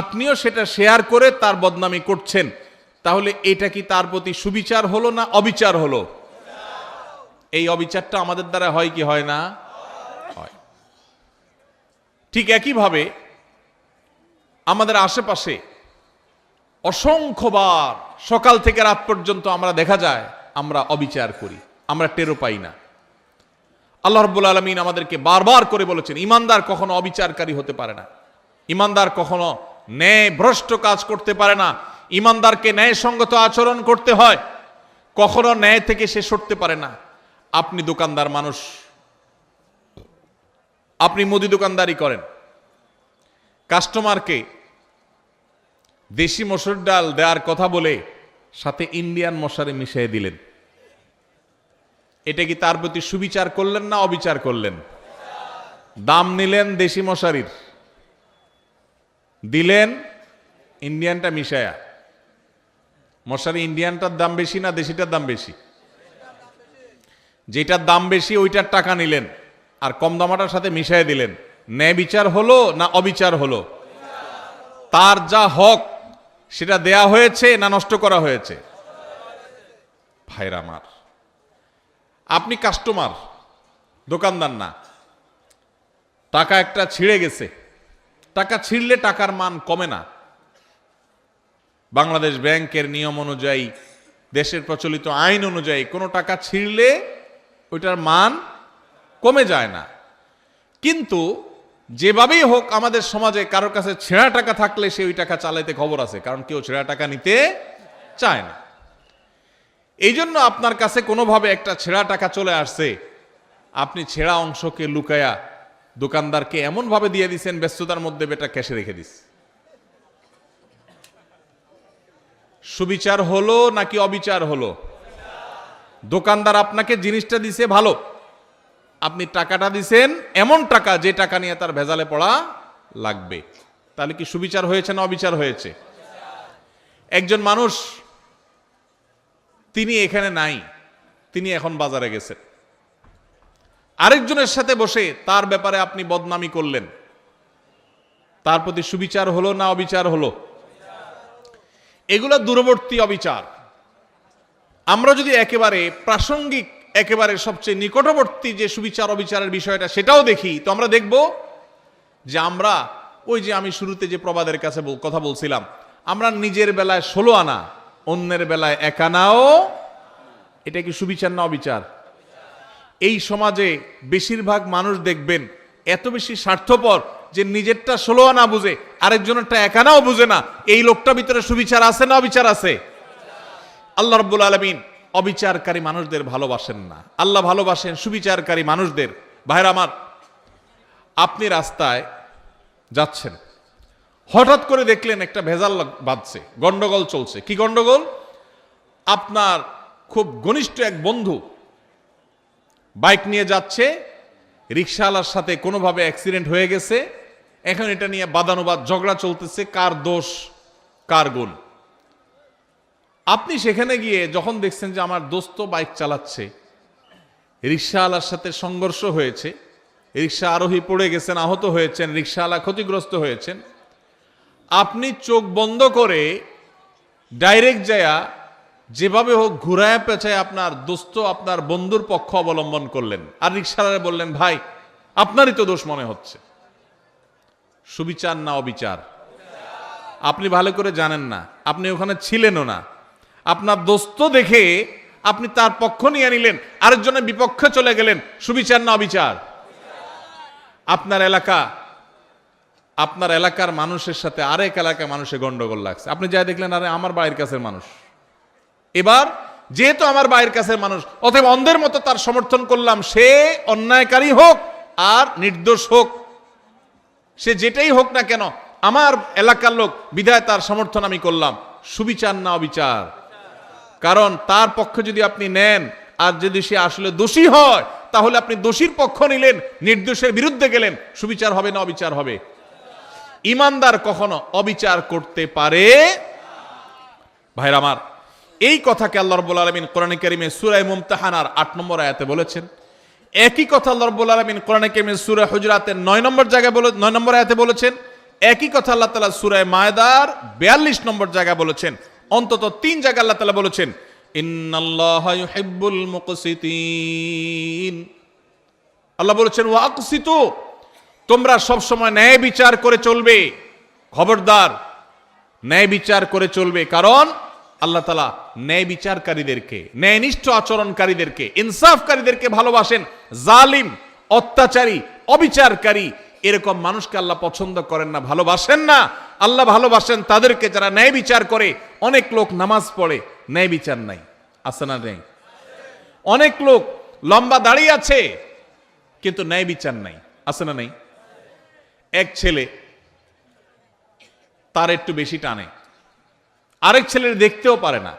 আপনিও সেটা শেয়ার করে তার বদনামি করছেন, তাহলে এটা কি তার প্রতি সুবিচার হলো না অবিচার হলো? এই অবিচারটা আমাদের দ্বারা হয় কি হয় না? হয়। ঠিক একইভাবে আমাদের আশেপাশে অসংখ্যবার সকাল থেকে রাত পর্যন্ত আমরা দেখা যায় আমরা অবিচার করি, আমরা টেরও পাই না। আল্লাহ রাব্বুল আলামিন আমাদেরকে বারবার করে বলেছেন, ইমানদার কখনো অবিচারকারী হতে পারে না, ইমানদার কখনো ন্যায় ভ্রষ্ট কাজ করতে পারে না, ইমানদারকে ন্যায়সঙ্গত আচরণ করতে হয়, কখনো ন্যায় থেকে সে সরতে পারে না। আপনি দোকানদার মানুষ, আপনি মুদি দোকানদারি করেন, কাস্টমারকে দেশি মসুর ডাল দেওয়ার কথা বলে সাথে ইন্ডিয়ান মশারি মিশিয়ে দিলেন, এটা কি তার প্রতি সুবিচার করলেন না অবিচার করলেন? দাম নিলেন দেশি মশারির, দিলেন ইন্ডিয়ানটা মিশায়া। মশারি ইন্ডিয়ানটার দাম বেশি না দেশিটার দাম বেশি? যেটার দাম বেশি ওইটার টাকা নিলেন, আর কম দামাটার সাথে মিশাই দিলেন। ন্যায় বিচার হলো না অবিচার হলো? তার যা হক সেটা দেয়া হয়েছে না নষ্ট করা হয়েছে? ভাইরা আমার, আপনি কাস্টমার, দোকানদার না, টাকা একটা ছিঁড়ে গেছে, টাকা ছিঁড়লে টাকার মান কমে না। বাংলাদেশ ব্যাংকের নিয়ম অনুযায়ী, দেশের প্রচলিত আইন অনুযায়ী কোনো টাকা ছিঁড়লে ওইটার মান কমে যায় না। কিন্তু যেভাবেই হোক আমাদের সমাজে কারোর কাছে ছেঁড়া টাকা থাকলে সে ওই টাকা চালাইতে খবর আছে, কারণ কেউ ছেঁড়া টাকা নিতে চায় না। এই জন্য আপনার কাছে কোনোভাবে একটা ছেঁড়া টাকা চলে আসছে, আপনি ছেঁড়া অংশকে লুকায়া দোকানদারকে এমন ভাবে দিয়ে দিচ্ছেন ব্যস্ততার মধ্যে বেটা ক্যাশে রেখে দিস। সুবিচার হলো নাকি অবিচার হলো? দোকানদার আপনাকে জিনিসটা দিছে ভালো, আপনি টাকাটা দিছেন এমন টাকা যে টাকা নিয়ে তার ভেজালে পড়া লাগবে, তাহলে কি সুবিচার হয়েছে না অবিচার হয়েছে? একজন মানুষ তিনি এখানে নাই, তিনি এখন বাজারে গেছেন, আরেকজনের সাথে বসে তার ব্যাপারে আপনি বদনামি করলেন, তার প্রতি সুবিচার হলো না অবিচার হলো? এগুলো দূরবর্তী অবিচার। আমরা যদি একেবারে প্রাসঙ্গিক, একেবারে সবচেয়ে নিকটবর্তী যে সুবিচার অবিচারের বিষয়টা সেটাও দেখি, তো আমরা দেখব যে আমরা ওই যে আমি শুরুতে যে প্রবাদের কাছে কথা বলছিলাম, আমরা নিজের বেলায় 16 আনা, অন্যের বেলায় 1 আনাও। এটা কি সুবিচার না অবিচার? এই সমাজে বেশিরভাগ মানুষ দেখবেন এত বেশি স্বার্থপর যে নিজেরটা 16 আনা বুঝে, আরেকজনেরটা 1 আনাও বুঝে না। এই লোকটা ভিতরে সুবিচার আছে না অবিচার আছে? আল্লাহ রাব্বুল আলামিন অবিচারকারী মানুষদের ভালোবাসেন না, আল্লাহ ভালোবাসেন সুবিচারকারী মানুষদের। ভাইরা আমার, আপনি রাস্তায় যাচ্ছেন, হঠাৎ করে দেখলেন একটা ভেজাল বাজছে, গন্ডগোল চলছে। কি গন্ডগোল? আপনার খুব ঘনিষ্ঠ এক বন্ধু বাইক নিয়ে যাচ্ছে, রিকশাওয়ালার সাথে কোনোভাবে অ্যাক্সিডেন্ট হয়ে গেছে। এখন এটা নিয়ে বাদানুবাদ ঝগড়া চলতেছে, কার দোষ কার গুণ। আপনি সেখানে গিয়ে যখন দেখছেন যে আমার দোস্ত বাইক চালাচ্ছে, রিকশাওয়ালার সাথে সংঘর্ষ হয়েছে, রিকশা আরোহী পড়ে গেছেন, আহত হয়েছেন, রিকশাওয়ালা ক্ষতিগ্রস্ত হয়েছেন, আপনি চোখ বন্ধ করে ডাইরেক্ট যায়া যেভাবে হোক ঘুরায় পেঁচায় আপনার দোস্ত আপনার বন্ধুর পক্ষ অবলম্বন করলেন, আর রিকশাওয়ালা বললেন ভাই আপনারই তো দোষ মনে হচ্ছে। সুবিচার না অবিচার? আপনি ভালো করে জানেন না, আপনি ওখানে ছিলেনও না। আপনার দোস্ত দেখে আপনি তার পক্ষ নিয়ে নিলেন, আরেকজনের বিপক্ষে চলে গেলেন। সুবিচার না অবিচার? আপনার এলাকার মানুষের সাথে আরেক এলাকার মানুষের গন্ডগোল লাগছে, আপনি যাই দেখলেন আরে আমার বাড়ির কাছের মানুষ। এবার যেহেতু আমার বাড়ির কাছের মানুষ, অতএব অন্ধের মতো তার সমর্থন করলাম, সে অন্যায়কারী হোক আর নির্দোষ হোক, সে যেটাই হোক না কেন আমার এলাকার লোক, বিধায় তার সমর্থন আমি করলাম। সুবিচার না অবিচার? কারণ তার পক্ষে যদি আপনি নেন আর যদি সে আসলে দোষী হয়, তাহলে আপনি দোষীর পক্ষ নিলেন, নির্দোষের বিরুদ্ধে গেলেন। সুবিচার হবে না অবিচার হবে? ইমানদার কখনো অবিচার করতে পারে? ভাইরা আমার, এই কথাকে আল্লাহ রাব্বুল আলামিন কোরআনে কারীমে সূরা মুমতাহানার 8 নম্বর আয়াতে বলেছেন। একই কথা আল্লাহ রাব্বুল আলামিন কোরআনে কারীমে সূরা হুজুরাতের 9 নম্বর আয়াতে বলেছেন। একই কথা আল্লাহ তাআলা সূরা মায়দার 42 নম্বর জায়গায় বলেছেন। অন্তত 3 জায়গায় আল্লাহ তাআলা বলেছেন ইন্নাল্লাহা ইউহিব্বুল মুকসিতিন। আল্লাহ বলেছেন ওয়া আকসিতু, তোমরা সব সময় ন্যায় বিচার করে চলবে। খবরদার, ন্যায় বিচার করে চলবে, কারণ আল্লাহ তাআলা ন্যায় বিচারকারীদেরকে, ন্যায়নিষ্ঠ আচরণকারীদেরকে, ইনসাফকারীদেরকে ভালোবাসেন। জালিম, অত্যাচারী, অবিচারকারী এরকম মানুষকে আল্লাহ পছন্দ করেন না, ভালোবাসেন না। আল্লাহ ভালোবাসেন তাদেরকে যারা ন্যায় বিচার করে। অনেক লোক নামাজ পড়ে, ন্যায় বিচার নাই, আছে না নেই? অনেক লোক লম্বা দাঁড়িয়ে আছে কিন্তু ন্যায় বিচার নাই, আছে না নেই? এক ছেলে তার একটু বেশি টানে, আরেক ছেলের দেখতেও পারে না,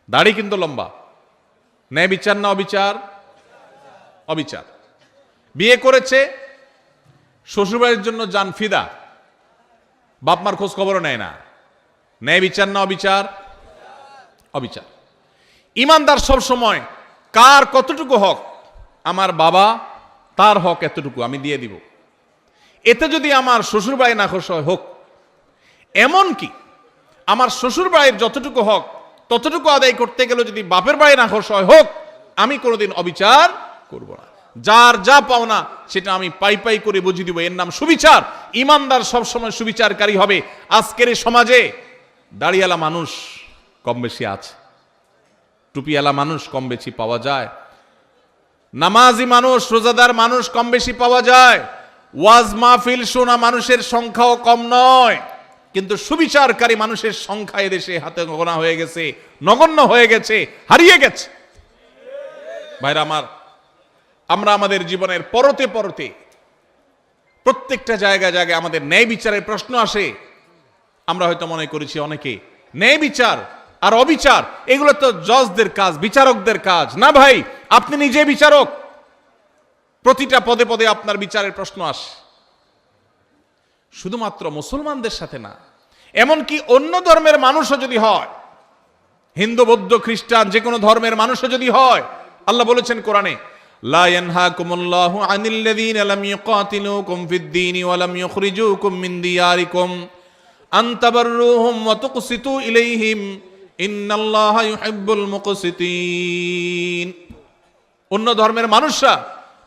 দাড়ি কিন্তু লম্বা। ন্যায় বিচার না অবিচার? অবিচার। বিয়ে করেছে, শ্বশুরবাড়ির জন্য জান ফিদা, বাপমার খোঁজ খবরও নেয় না। ন্যায় বিচার না অবিচার? অবিচার। ইমানদার সব সময় কার কতটুকু হক, আমার বাবা তার হক এতটুকু আমি দিয়ে দিব, এতে যদি আমার শ্বশুরবাড়ি না খুশি হয় হোক। এমনকি আমার শ্বশুরবাড়ির যতটুকু হক ততটুকু আদায় করতে গেলে যদি বাপের বাড়ি না খুশি হয় হোক, আমি কোনোদিন অবিচার করব না। যার যা পাওনা সেটা আমি পাই পাই করে বুঝিয়ে দিব, এর নাম সুবিচার। ইমানদার সবসময় সুবিচারকারী হবে। আজকের এই সমাজে দাড়িওয়ালা মানুষ কম বেশি আছে, টুপিওয়ালা মানুষ কম বেশি পাওয়া যায়, নামাজি মানুষ, রোজাদার মানুষ কম বেশি পাওয়া যায়, ওয়াজ মাহফিল শোনা মানুষের সংখ্যাও কম নয়, কিন্তু সুবিচারকারী মানুষের সংখ্যা এদেশে হাতে গোনা হয়ে গেছে, নগণ্য হয়ে গেছে, হারিয়ে গেছে। ভাইরা আমার, আমরা আমাদের জীবনের পরতে পরতে প্রত্যেকটা জায়গায় জায়গায় আমাদের ন্যায় বিচারের প্রশ্ন আসে। আমরা হয়তো মনে করেছি অনেকে ন্যায় বিচার আর অবিচার এগুলো তো জজদের কাজ, বিচারকদের কাজ। না ভাই, আপনি নিজে বিচারক। প্রতিটা পদে পদে আপনার বিচারের প্রশ্ন আসে। শুধুমাত্র মুসলমানদের সাথে না, এমনকি অন্য ধর্মের মানুষও যদি হয়, হিন্দু বৌদ্ধ খ্রিস্টান যে কোনো ধর্মের মানুষও যদি হয়, আল্লাহ বলেছেন কোরআনে লা ইয়ানহাকুমুল্লাহু আনিল্লাযীনা লাম ইউকাতিলুকুম ফিদ-দীনি ওয়া লাম ইউখরিজুকুম মিন দিয়ারিকুম আন তাবাররুহুম ওয়া তুকসিতু ইলাইহিম ইন্নাল্লাহা ইউহিব্বুল মুকসিতিন। অন্য ধর্মের মানুষরা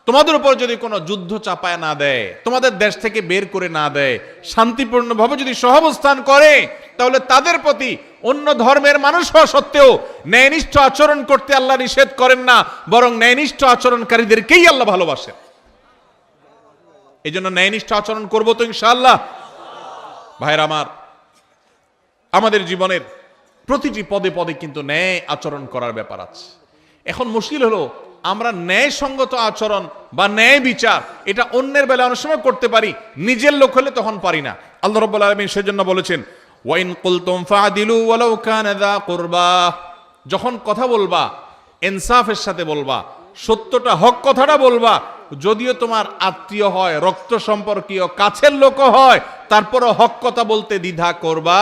তোমাদের উপর যদি কোনো যুদ্ধ চাপায় না দেয়, তোমাদের দেশ থেকে বের করে না দেয়, শান্তিপূর্ণভাবে যদি সহাবস্থান করে, তাহলে তাদের প্রতি অন্য ধর্মের মানুষ হওয়া সত্ত্বেও ন্যায়নিষ্ঠ আচরণ করতে আল্লাহ নিষেধ করেন না, বরং ন্যায়নিষ্ঠ আচরণকারীদেরকেই আল্লাহ ভালোবাসেন। এই জন্য ন্যায়নিষ্ঠ আচরণ করবো তো ইনশাআল্লাহ। ভাইরা আমার, আমাদের জীবনের প্রতিটি পদে পদে কিন্তু ন্যায় আচরণ করার ব্যাপার আছে। এখন মুশকিল হলো, আমরা ন্যায়সঙ্গত আচরণ বা ন্যায় বিচার এটা অন্যের বেলায় অনেক সময় করতে পারি, নিজের লোক হলে তখন পারি না। আল্লাহ রাব্বুল আলামিন সেজন্য বলেছেন, ওয়াইন কুলতুম ফাদিলু ওয়ালাউ কানা যা কুরবা, যখন কথা বলবা ইনসাফের সাথে বলবা, সত্যটা হক কথাটা বলবা, যদিও তোমার আত্মীয় হয়, রক্ত সম্পর্কীয়, কাছের লোক হয়, তারপরও হক কথা বলতে দ্বিধা করবা।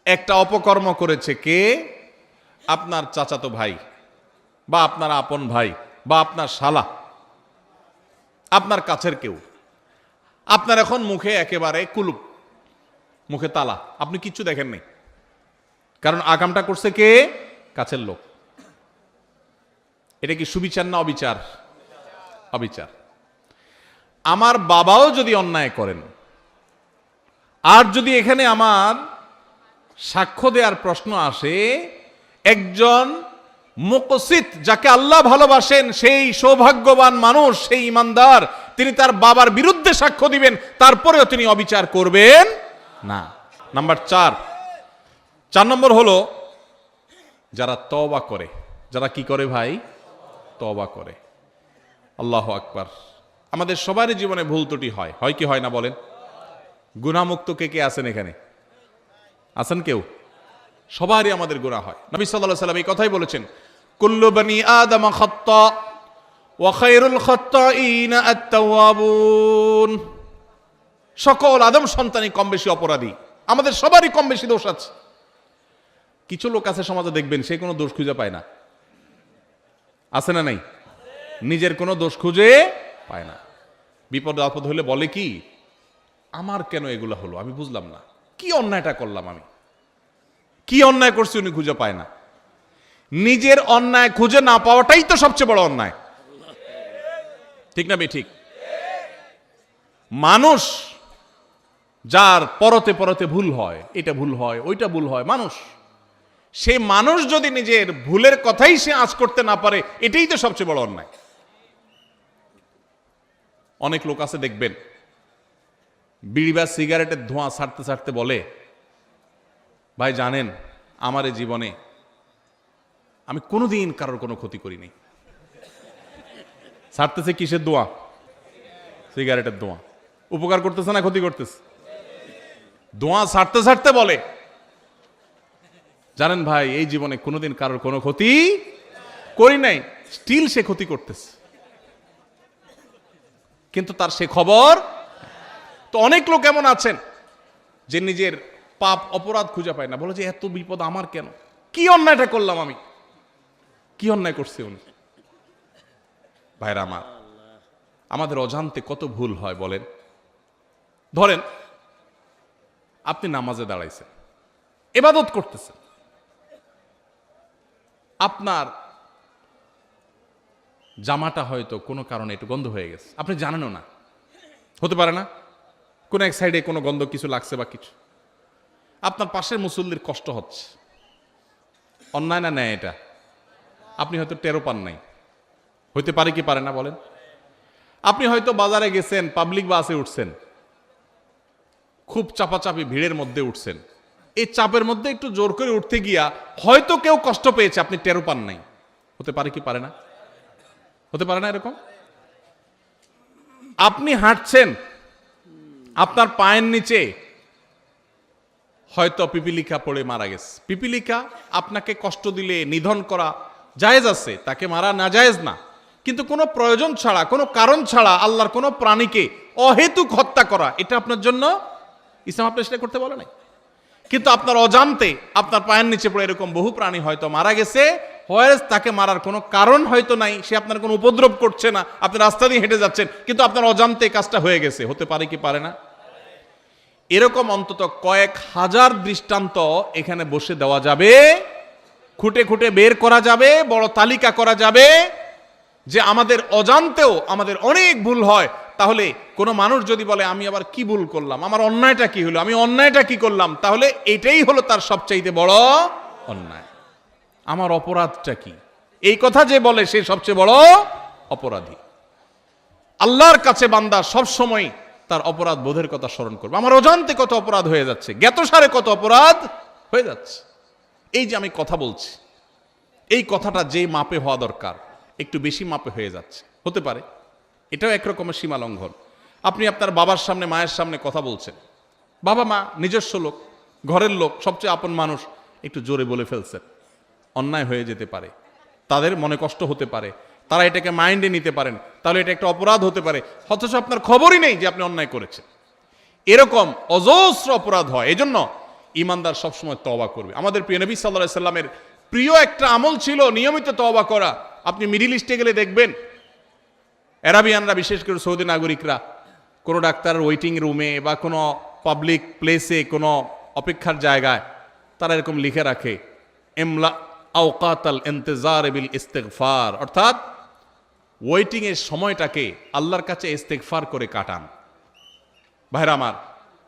একটা অপকর্ম করেছে কে? আপনার চাচাতো ভাই বা আপনার আপন ভাই বা আপনার শালা, আপনার কাছের কেউ। আপনার এখন মুখে একেবারে কুলুপ, মুখে তালা, আপনি কিচ্ছু দেখেন নাই, কারণ আকামটা করছে কে? কাছের লোক। এটা কি সুবিচার না অবিচার? অবিচার। আমার বাবাও যদি অন্যায় করেন, আর যদি এখানে আমার সাক্ষ্য দেওয়ার প্রশ্ন আসে, একজন মুকসিত, যাকে আল্লাহ ভালোবাসেন, সেই সৌভাগ্যবান মানুষ, সেই ইমানদার, তিনি তার বাবার বিরুদ্ধে সাক্ষ্য দিবেন, তারপরেও তিনি অবিচার করবেন না। নাম্বার 4 নম্বর হলো যারা তওবা করে। যারা কি করে ভাই? তওবা করে। আল্লাহু আকবার। আমাদের সবারই জীবনে ভুল ত্রুটি হয়, হয় কি হয় না বলেন? গুনাহমুক্ত কে কে আছেন এখানে? আছেন কেউ? সবারই আমাদের গুনাহ হয়। নবী সাল্লাল্লাহু আলাইহি ওয়াসাল্লাম এই কথাই বলেছেন, কুল্লু বনি আদম খাত্তা ওয়া খায়রুল খাত্তাইনা আত-তাওয়াবুন। সকল আদম সন্তানই কম বেশি অপরাধী, আমাদের সবারই কম বেশি দোষ আছে। কিছু লোক আছে সমাজে, দেখবেন সে কোনো দোষ খুঁজে পায় না। আছে না নাই? নিজের কোনো দোষ খুঁজে পায় না। বিপদ আপদ হলে বলে কি, আমার কেন এগুলো হলো, আমি বুঝলাম না, কি অন্যায়টা করলাম, আমি কি অন্যায় করছি, উনি খুঁজে পায় না। নিজের অন্যায় খুঁজে না পাওয়াটাই তো সবচেয়ে বড় অন্যায়, ঠিক না? ঠিক। মানুষ যার পরতে পরতে ভুল হয়, এটা ভুল হয়, ওইটা ভুল হয়, মানুষ, সে মানুষ যদি নিজের ভুলের কথাই সে আঁচ করতে না পারে, এটাই তো সবচেয়ে বড় অন্যায়। অনেক লোক আছে দেখবেন, বিড়ি বা সিগারেটের ধোঁয়া ছাড়তে ছাড়তে বলে, ভাই জানেন আমার এই জীবনে আমি কোনোদিন কারোর কোনো ক্ষতি করিনি। ছাড়তেছে কিসের ধোঁয়া? সিগারেটের ধোঁয়া। উপকার করতেছে না ক্ষতি করতেছে? ধোঁয়া ছাড়তে ছাড়তে বলে, জানেন ভাই এই জীবনে কোনোদিন কারোর কোনো ক্ষতি করি নাই, স্টিল সে ক্ষতি করতেছে, কিন্তু তার সে খবর। তো অনেক লোক এমন আছেন যে নিজের পাপ অপরাধ খুঁজে পায় না, বলে যে এত বিপদ আমার কেন, কি অন্যায়টা করলাম আমি, কি অন্যায় করছে উনি। ভাইরা আমার, আমাদের অজান্তে কত ভুল হয় বলেন। ধরেন আপনি নামাজে দাঁড়াইছেন, ইবাদত করতেছেন, আপনার জামাটা হয়তো কোনো কারণে একটু গন্ধ হয়ে গেছে, আপনি জানেনও না, হতে পারে না কোন এক সাইডে কোনো গন্ধ কিছু লাগছে বা কিছু, আপনার পাশের মুসল্লির কষ্ট হচ্ছে, অন্যায় না ন্যায় এটা? আপনি হয়তো টেরও পান নাই, হইতে পারে কি পারে না বলেন? আপনি হয়তো বাজারে গেছেন, পাবলিক বাসে উঠছেন, খুব চাপাচাপি ভিড়ের মধ্যে উঠছেন, এই চাপের মধ্যে একটু জোর করে উঠতে গিয়া হয়তো কেউ কষ্ট পেয়েছে, আপনি টেরও পান নাই, হতে পারে কি পারে না? হতে পারে না এরকম? আপনি হাঁটছেন, আপনার পায়ের নিচে হয়তো পিপিলিকা পড়ে মারা গেছে। পিপিলিকা আপনাকে কষ্ট দিলে নিধন করা জায়েজ আছে, তাকে মারা না জায়েজ না, কিন্তু কোনো প্রয়োজন ছাড়া, কোনো কারণ ছাড়া আল্লাহর কোনো প্রাণীকে অহেতুক হত্যা করা, এটা আপনার জন্য ইসলাম আপনি সেটা করতে বলে নাই। কিন্তু আপনার অজান্তে আপনার পায়ের নিচে পড়ে এরকম বহু প্রাণী হয়তো মারা গেছে, তাকে মারার কোনো কারণ হয়তো নাই, সে আপনার কোনো উপদ্রব করছে না, আপনি রাস্তা দিয়ে হেঁটে যাচ্ছেন, কিন্তু আপনার অজান্তে কাজটা হয়ে গেছে, হতে পারে কি পারে না? এরকম অন্তত কয়েক হাজার দৃষ্টান্ত এখানে বসে দেওয়া যাবে, খুঁটে খুঁটে বের করা যাবে, বড় তালিকা করা যাবে। যে আমাদের অজান্তেও আমাদের অনেক ভুল হয়, তাহলে কোনো মানুষ যদি বলে আমি আবার কি ভুল করলাম, আমার অন্যায়টা কি হলো, আমি অন্যায়টা কি করলাম, তাহলে এটাই হলো তার সবচাইতে বড় অন্যায়। আমার অপরাধটা কি, এই কথা যে বলে সে সবচেয়ে বড় অপরাধী। আল্লাহর কাছে বান্দা সব সময় তার অপরাধ বোধের কথা স্মরণ করবে। আমার অজান্তে কত অপরাধ হয়ে যাচ্ছে, জ্ঞাতসারে কত অপরাধ হয়ে যাচ্ছে। এই যে আমি কথা বলছি, এই কথাটা যে মাপে হওয়া দরকার একটু বেশি মাপে হয়ে যাচ্ছে, হতে পারে এটাও একরকমের সীমা লঙ্ঘন। আপনি আপনার বাবার সামনে মায়ের সামনে কথা বলছেন, বাবা মা নিজস্ব লোক, ঘরের লোক, সবচেয়ে আপন মানুষ, একটু জোরে বলে ফেলছেন, অন্যায় হয়ে যেতে পারে, তাদের মনে কষ্ট হতে পারে, তারা এটাকে মাইন্ডে নিতে পারেন, তাহলে এটা একটা অপরাধ হতে পারে, অথচ আপনার খবরই নেই যে আপনি অন্যায় করেছেন। এরকম অজস্র অপরাধ হয়। এজন্য ইমানদার সবসময় তওবা করবে। আমাদের প্রিয় নবী সাল্লাল্লাহু আলাইহি সাল্লামের প্রিয় একটা আমল ছিল নিয়মিত তওবা করা। আপনি মিডল ইস্টে গেলে দেখবেন আরাবিয়ানরা, বিশেষ করে সৌদি নাগরিকরা, কোনো ডাক্তারের ওয়েটিং রুমে বা কোনো পাবলিক প্লেসে, কোনো অপেক্ষার জায়গায় তারা এরকম লিখে রাখে ইমলা আওকাতাল ইন্তেজার বিল ইস্তিগফার, অর্থাৎ ওয়েটিং এর সময়টাকে আল্লাহর কাছে ইস্তিগফার করে কাটান। ভাইরা আমার,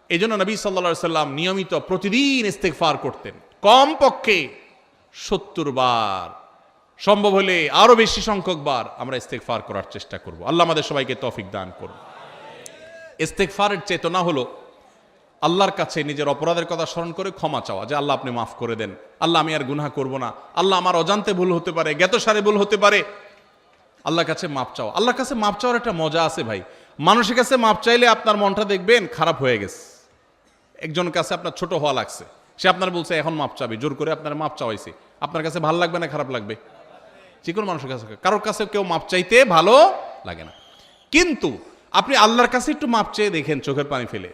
এই জন্য নবী সাল্লাল্লাহু আলাইহি সাল্লাম নিয়মিত প্রতিদিন ইস্তিগফার করতেন, কমপক্ষে 70 বার, সম্ভব হলে আরো বেশি সংখ্যক বার আমরা ইস্তিগফার করার চেষ্টা করব। আল্লাহ আমাদের সবাইকে তৌফিক দান করুন। ইস্তিগফারের চেতনা হলো আল্লাহর কাছে নিজের অপরাধের কথা স্মরণ করে ক্ষমা চাওয়া, যে আল্লাহ আপনি মাফ করে দেন, আল্লাহ আমি আর গুনাহ করব না, আল্লাহ আমার অজান্তে ভুল হতে পারে, জ্ঞাতসারে ভুল হতে পারে, আল্লাহর কাছে মাপ চাওয়া। আল্লাহর কাছে মাপ চাওয়ার একটা মজা আছে ভাই। মানুষের কাছে মাপ চাইলে আপনার মনটা দেখবেন খারাপ হয়ে গেছে। একজনের কাছে আপনার ছোট হওয়া লাগছে, সে আপনার বলছে এখন মাপ চাবি, জোর করে আপনার মাপ চাওয়াইছে, আপনার কাছে ভালো লাগবে না খারাপ লাগবে? যে কোনো মানুষের কাছে, কারোর কাছে কেউ মাপ চাইতে ভালো লাগে না। কিন্তু আপনি আল্লাহর কাছে একটু মাপ চেয়ে দেখেন, চোখের পানি ফেলে,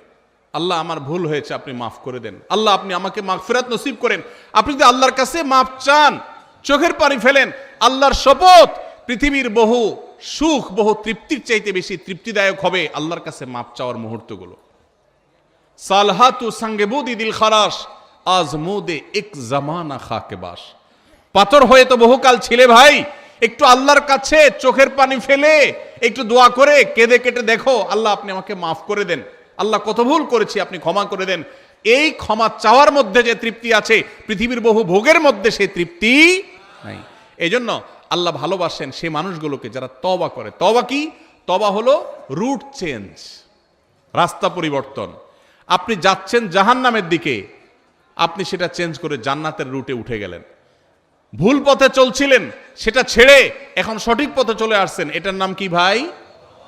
আল্লাহ আমার ভুল হয়েছে, আপনি মাফ করে দেন, আল্লাহ আপনি আমাকে মাগফিরাত নসিব করেন। আপনি যদি আল্লাহর কাছে মাপ চান, চোখের পানি ফেলেন, আল্লাহর শপথ, পৃথিবীর বহু সুখ, বহু তৃপ্তির চাইতে বেশি তৃপ্তিদায়ক হবে আল্লাহর কাছে মাপ চাওয়ার মুহূর্তগুলো। সালহাতু সাঙ্গেবুদি দিল খারাস আজমুদে এক জামানা খাকে বাস। পাথর হয়ে তো বহুকাল ছিলে ভাই, একটু আল্লাহর কাছে চোখের পানি ফেলে একটু দোয়া করে কেঁদে কেটে দেখো, আল্লাহ আপনি আমাকে মাফ করে দেন, আল্লাহ কত ভুল করেছি, আপনি ক্ষমা করে দেন। এই ক্ষমা চাওয়ার মধ্যে যে তৃপ্তি আছে, পৃথিবীর বহু ভোগের মধ্যে সেই তৃপ্তি নাই। এই জন্য আল্লাহ ভালোবাসেন সেই মানুষগুলোকে যারা তওবা করে। তওবা কি? তওবা হলো রুট চেঞ্জ, রাস্তা পরিবর্তন। আপনি যাচ্ছেন জাহান্নামের দিকে, আপনি সেটা চেঞ্জ করে জান্নাতের রুটে উঠে গেলেন। ভুল পথে চলছিলেন, সেটা ছেড়ে এখন সঠিক পথে চলে আসছেন, এটার নাম কি ভাই?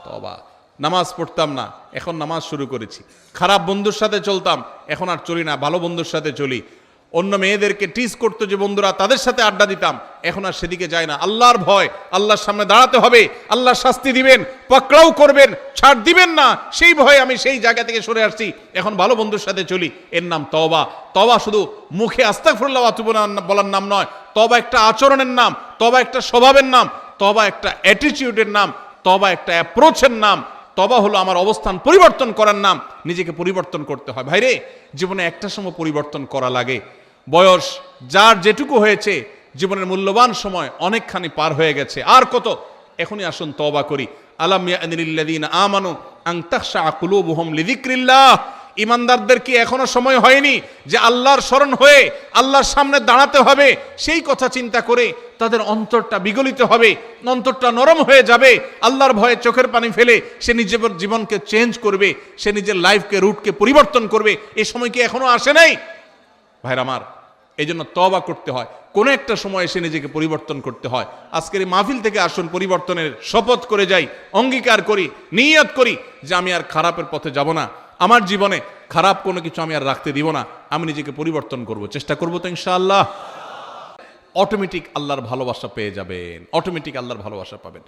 তওবা। নামাজ পড়তাম না, এখন নামাজ শুরু করেছি। খারাপ বন্ধুর সাথে চলতাম, এখন আর চলি না, ভালো বন্ধুর সাথে চলি। অন্য মেয়েদেরকে টিজ করতো যে বন্ধুরা, তাদের সাথে আড্ডা দিতাম, এখন আর সেদিকে যায় না। আল্লাহর ভয়, আল্লাহর সামনে দাঁড়াতে হবে, আল্লাহ শাস্তি দিবেন, পাকড়াও করবেন, ছাড় দিবেন না, সেই ভয়ে আমি সেই জায়গা থেকে সরে আসছি, এখন ভালো বন্ধুর সাথে চলি। এর নাম তওবা। তওবা শুধু মুখে আস্তাগফিরুল্লাহ ওয়া আতুবু ইলাইহি বলার নাম নয়, তওবা একটা আচরণের নাম, তওবা একটা স্বভাবের নাম, তওবা একটা অ্যাটিটিউডের নাম, তওবা একটা অ্যাপ্রোচের নাম। তওবা হলো আমার অবস্থান পরিবর্তন করার নাম, নিজেকে পরিবর্তন করতে হয়। ভাইরে, জীবনে একটা সময় পরিবর্তন করা লাগে। বয়স যার যেটুকু হয়েছে, জীবনের মূল্যবান সময় অনেকখানি পার হয়ে গেছে, আর কত? এখনই আসুন তওবা করি। আলাম ইয়ানিল্লাযীনা আমানু আন তাখশা কুলুবুহুম লিযিকরিল্লাহ। ইমানদারদের কি এখনো সময় হয়নি যে আল্লাহর স্মরণ হয়ে আল্লাহর সামনে দাঁড়াতে হবে? সেই কথা চিন্তা করে তাদের অন্তরটা বিগলিত হবে, অন্তরটা নরম হয়ে যাবে। আল্লাহর ভয়ে চোখের পানি ফেলে সে নিজের জীবনকে চেঞ্জ করবে, সে নিজের লাইফকে, রুটকে পরিবর্তন করবে। এই সময় কি এখনো আসে নাই? ভাইরা আমার, এই জন্য তওবা করতে হয়, কোন একটা সময় এসে নিজেকে পরিবর্তন করতে হয়। আজকের এই মাহফিল থেকে আসুন পরিবর্তনের শপথ করে যাই, অঙ্গীকার করি, নিয়ত করি যে আমি আর খারাপের পথে যাব না, আমার জীবনে খারাপ কোনো কিছু আমি আর রাখতে দিব না, আমি নিজেকে পরিবর্তন করব, চেষ্টা করব তো ইনশাআল্লাহ। অটোমেটিক আল্লাহর ভালোবাসা পেয়ে যাবেন, অটোমেটিক আল্লাহর ভালোবাসা পাবেন।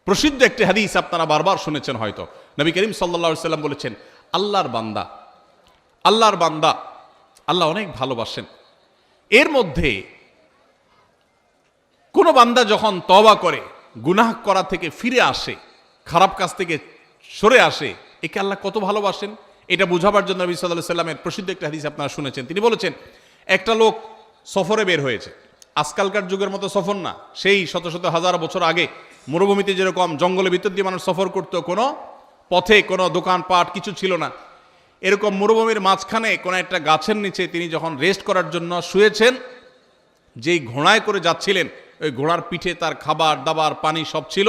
প্রসিদ্ধ একটি হাদিস আপনারা বারবার শুনেছেন হয়তো, নবী করিম সাল্লাল্লাহু আলাইহি সাল্লাম বলেছেন, আল্লাহর বান্দা, আল্লাহর বান্দা আল্লাহ অনেক ভালোবাসেন। এর মধ্যে কোন বান্দা যখন তওবা করে, গুনাহ করা থেকে ফিরে আসে, খারাপ কাজ থেকে সরে আসে, একে আল্লাহ কত ভালোবাসেন এটা বোঝাবার জন্য নবী সাল্লাল্লাহু আলাইহি সাল্লামের প্রসিদ্ধ একটা হাদিস আপনারা শুনেছেন। তিনি বলেছেন, একটা লোক সফরে বের হয়েছে, আজকালকার যুগের মতো সফর না, সেই শত শত হাজার বছর আগে মরুভূমিতে যেরকম জঙ্গলের ভিতর দিয়ে মানুষ সফর করতো, কোনো পথে কোনো দোকানপাট কিছু ছিল না, এরকম মরুভূমির মাঝখানে কোনো একটা গাছের নিচে তিনি যখন রেস্ট করার জন্য শুয়েছেন, যেই ঘোড়ায় করে যাচ্ছিলেন ওই ঘোড়ার পিঠে তার খাবার দাবার পানি সব ছিল।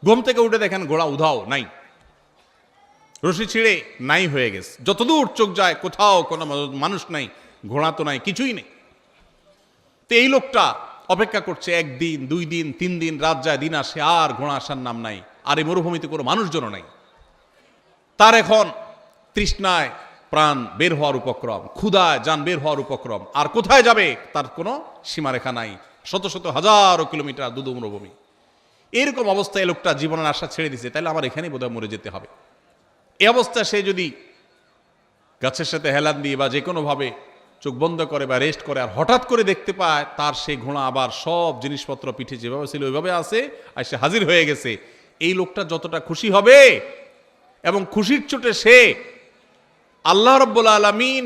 ঘুম থেকে উঠে দেখেন ঘোড়া উধাও, নাই, রশি ছিঁড়ে নাই হয়ে গেছে। যতদূর চোখ যায় কোথাও কোনো মানুষ নাই, ঘোড়া তো নাই, কিছুই নেই। তো এই লোকটা অপেক্ষা করছে, 1 দিন 2 দিন 3 দিন, রাত যায় দিন আসে, আর ঘোড়া আসার নাম নাই। আর এই মরুভূমিতে কোনো মানুষজনও নাই। তার এখন তৃষ্ণায় প্রাণ বের হওয়ার উপক্রম, ক্ষুধায় যান বের হওয়ার উপক্রম। আর কোথায় যাবে তার কোনো সীমারেখা নাই, শত শত হাজারো কিলোমিটার দুধু মরুভূমি। এরকম অবস্থায় লোকটা জীবনের আশা ছেড়ে দিছে, তাহলে আমার এখানেই বোধহয় মরে যেতে হবে। এই অবস্থায় সে যদি গাছের সাথে হেলান দিয়ে বা যে কোনোভাবে চোখ বন্ধ করে বা রেস্ট করে, আর হঠাৎ করে দেখতে পায় তার সেই ঘোড়া আবার সব জিনিসপত্র পিঠে যেভাবে ছিল ওইভাবে আছে, আর সে হাজির হয়ে গেছে, এই লোকটা যতটা খুশি হবে, এবং খুশির চোটে সে আল্লাহ রাব্বুল আলামিন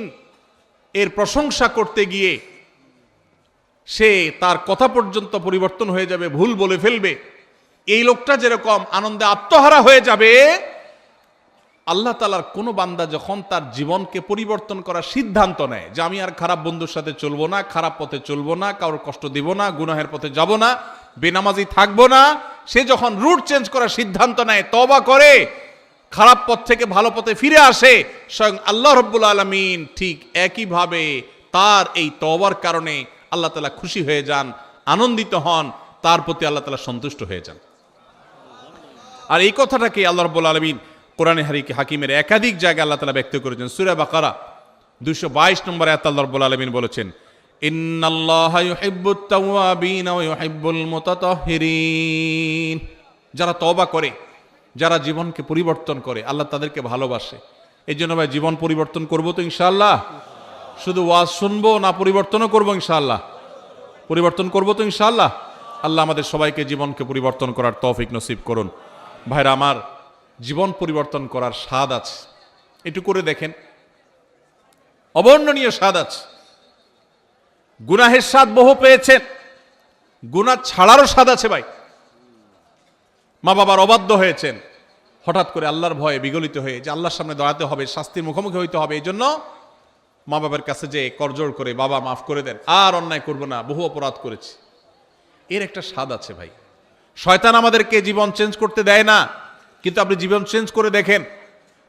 এর প্রশংসা করতে গিয়ে সে তার কথা পর্যন্ত পরিবর্তন হয়ে যাবে, ভুল বলে ফেলবে। এই লোকটা যেরকম আনন্দে আত্মহারা হয়ে যাবে, আল্লাহ তাআলার কোনো বান্দা যখন তার জীবনকে পরিবর্তন করার সিদ্ধান্ত নেয় যে আমি আর খারাপ বন্ধুর সাথে চলবো না, খারাপ পথে চলবো না, কারোর কষ্ট দিব না, গুনাহের পথে যাব না, বেনামাজি থাকবো না, সে যখন রুট চেঞ্জ করার সিদ্ধান্ত নেয়, তওবা করে, খারাপ পথ থেকে ভালো পথে ফিরে আসে, স্বয়ং আল্লাহ রাব্বুল আলামিন ঠিক একইভাবে তার এই তওবার কারণে আল্লাহ তাআলা খুশি হয়ে যান, আনন্দিত হন, তার প্রতি আল্লাহ তাআলা সন্তুষ্ট হয়ে যান। আর এই কথাটাকে আল্লাহ রাব্বুল আলামিন কোরআনে হাকিমের একাধিক জায়গায় আল্লাহ তাআলা ব্যক্ত করেছেন। সূরা বাকারা 222 নম্বর আয়াত আল্লাহ রাব্বুল আলামিন বলেছেন, ইন্নাল্লাহা ইউহিব্বুত তাওয়াবিন ওয়া ইউহিব্বুল মুতাতাহহিরিন। যারা তওবা করে, যারা জীবনকে পরিবর্তন করে, আল্লাহ তাদেরকে ভালোবাসে। এই জন্য ভাই জীবন পরিবর্তন করবো তো ইনশাআল্লাহ? শুধু ওয়াজ শুনবো না, পরিবর্তনও করবো ইনশাআল্লাহ? পরিবর্তন করবো তো ইনশাআল্লাহ? আল্লাহ আমাদের সবাইকে জীবনকে পরিবর্তন করার তৌফিক নসিব করুন। ভাইরা আমার, জীবন পরিবর্তন করার স্বাদ আছে, একটু করে দেখেন, অবর্ণনীয় স্বাদ আছে। গুনাহের স্বাদ বহু পেয়েছেন, গুনাহ ছাড়ারও স্বাদ আছে ভাই। মা বাবার অবাধ্য হয়েছেন, হঠাৎ করে আল্লাহর ভয়ে বিগলিত হয়ে যে আল্লাহর সামনে দাঁড়াতে হবে, শাস্তির মুখোমুখি হইতে হবে, এই জন্য মা বাবার কাছে যে করজোড় করে, বাবা মাফ করে দেন, আর অন্যায় করবো না, বহু অপরাধ করেছি, এর একটা স্বাদ আছে ভাই। শয়তান আমাদেরকে জীবন চেঞ্জ করতে দেয় না, কিন্তু আপনি জীবন চেঞ্জ করে দেখেন,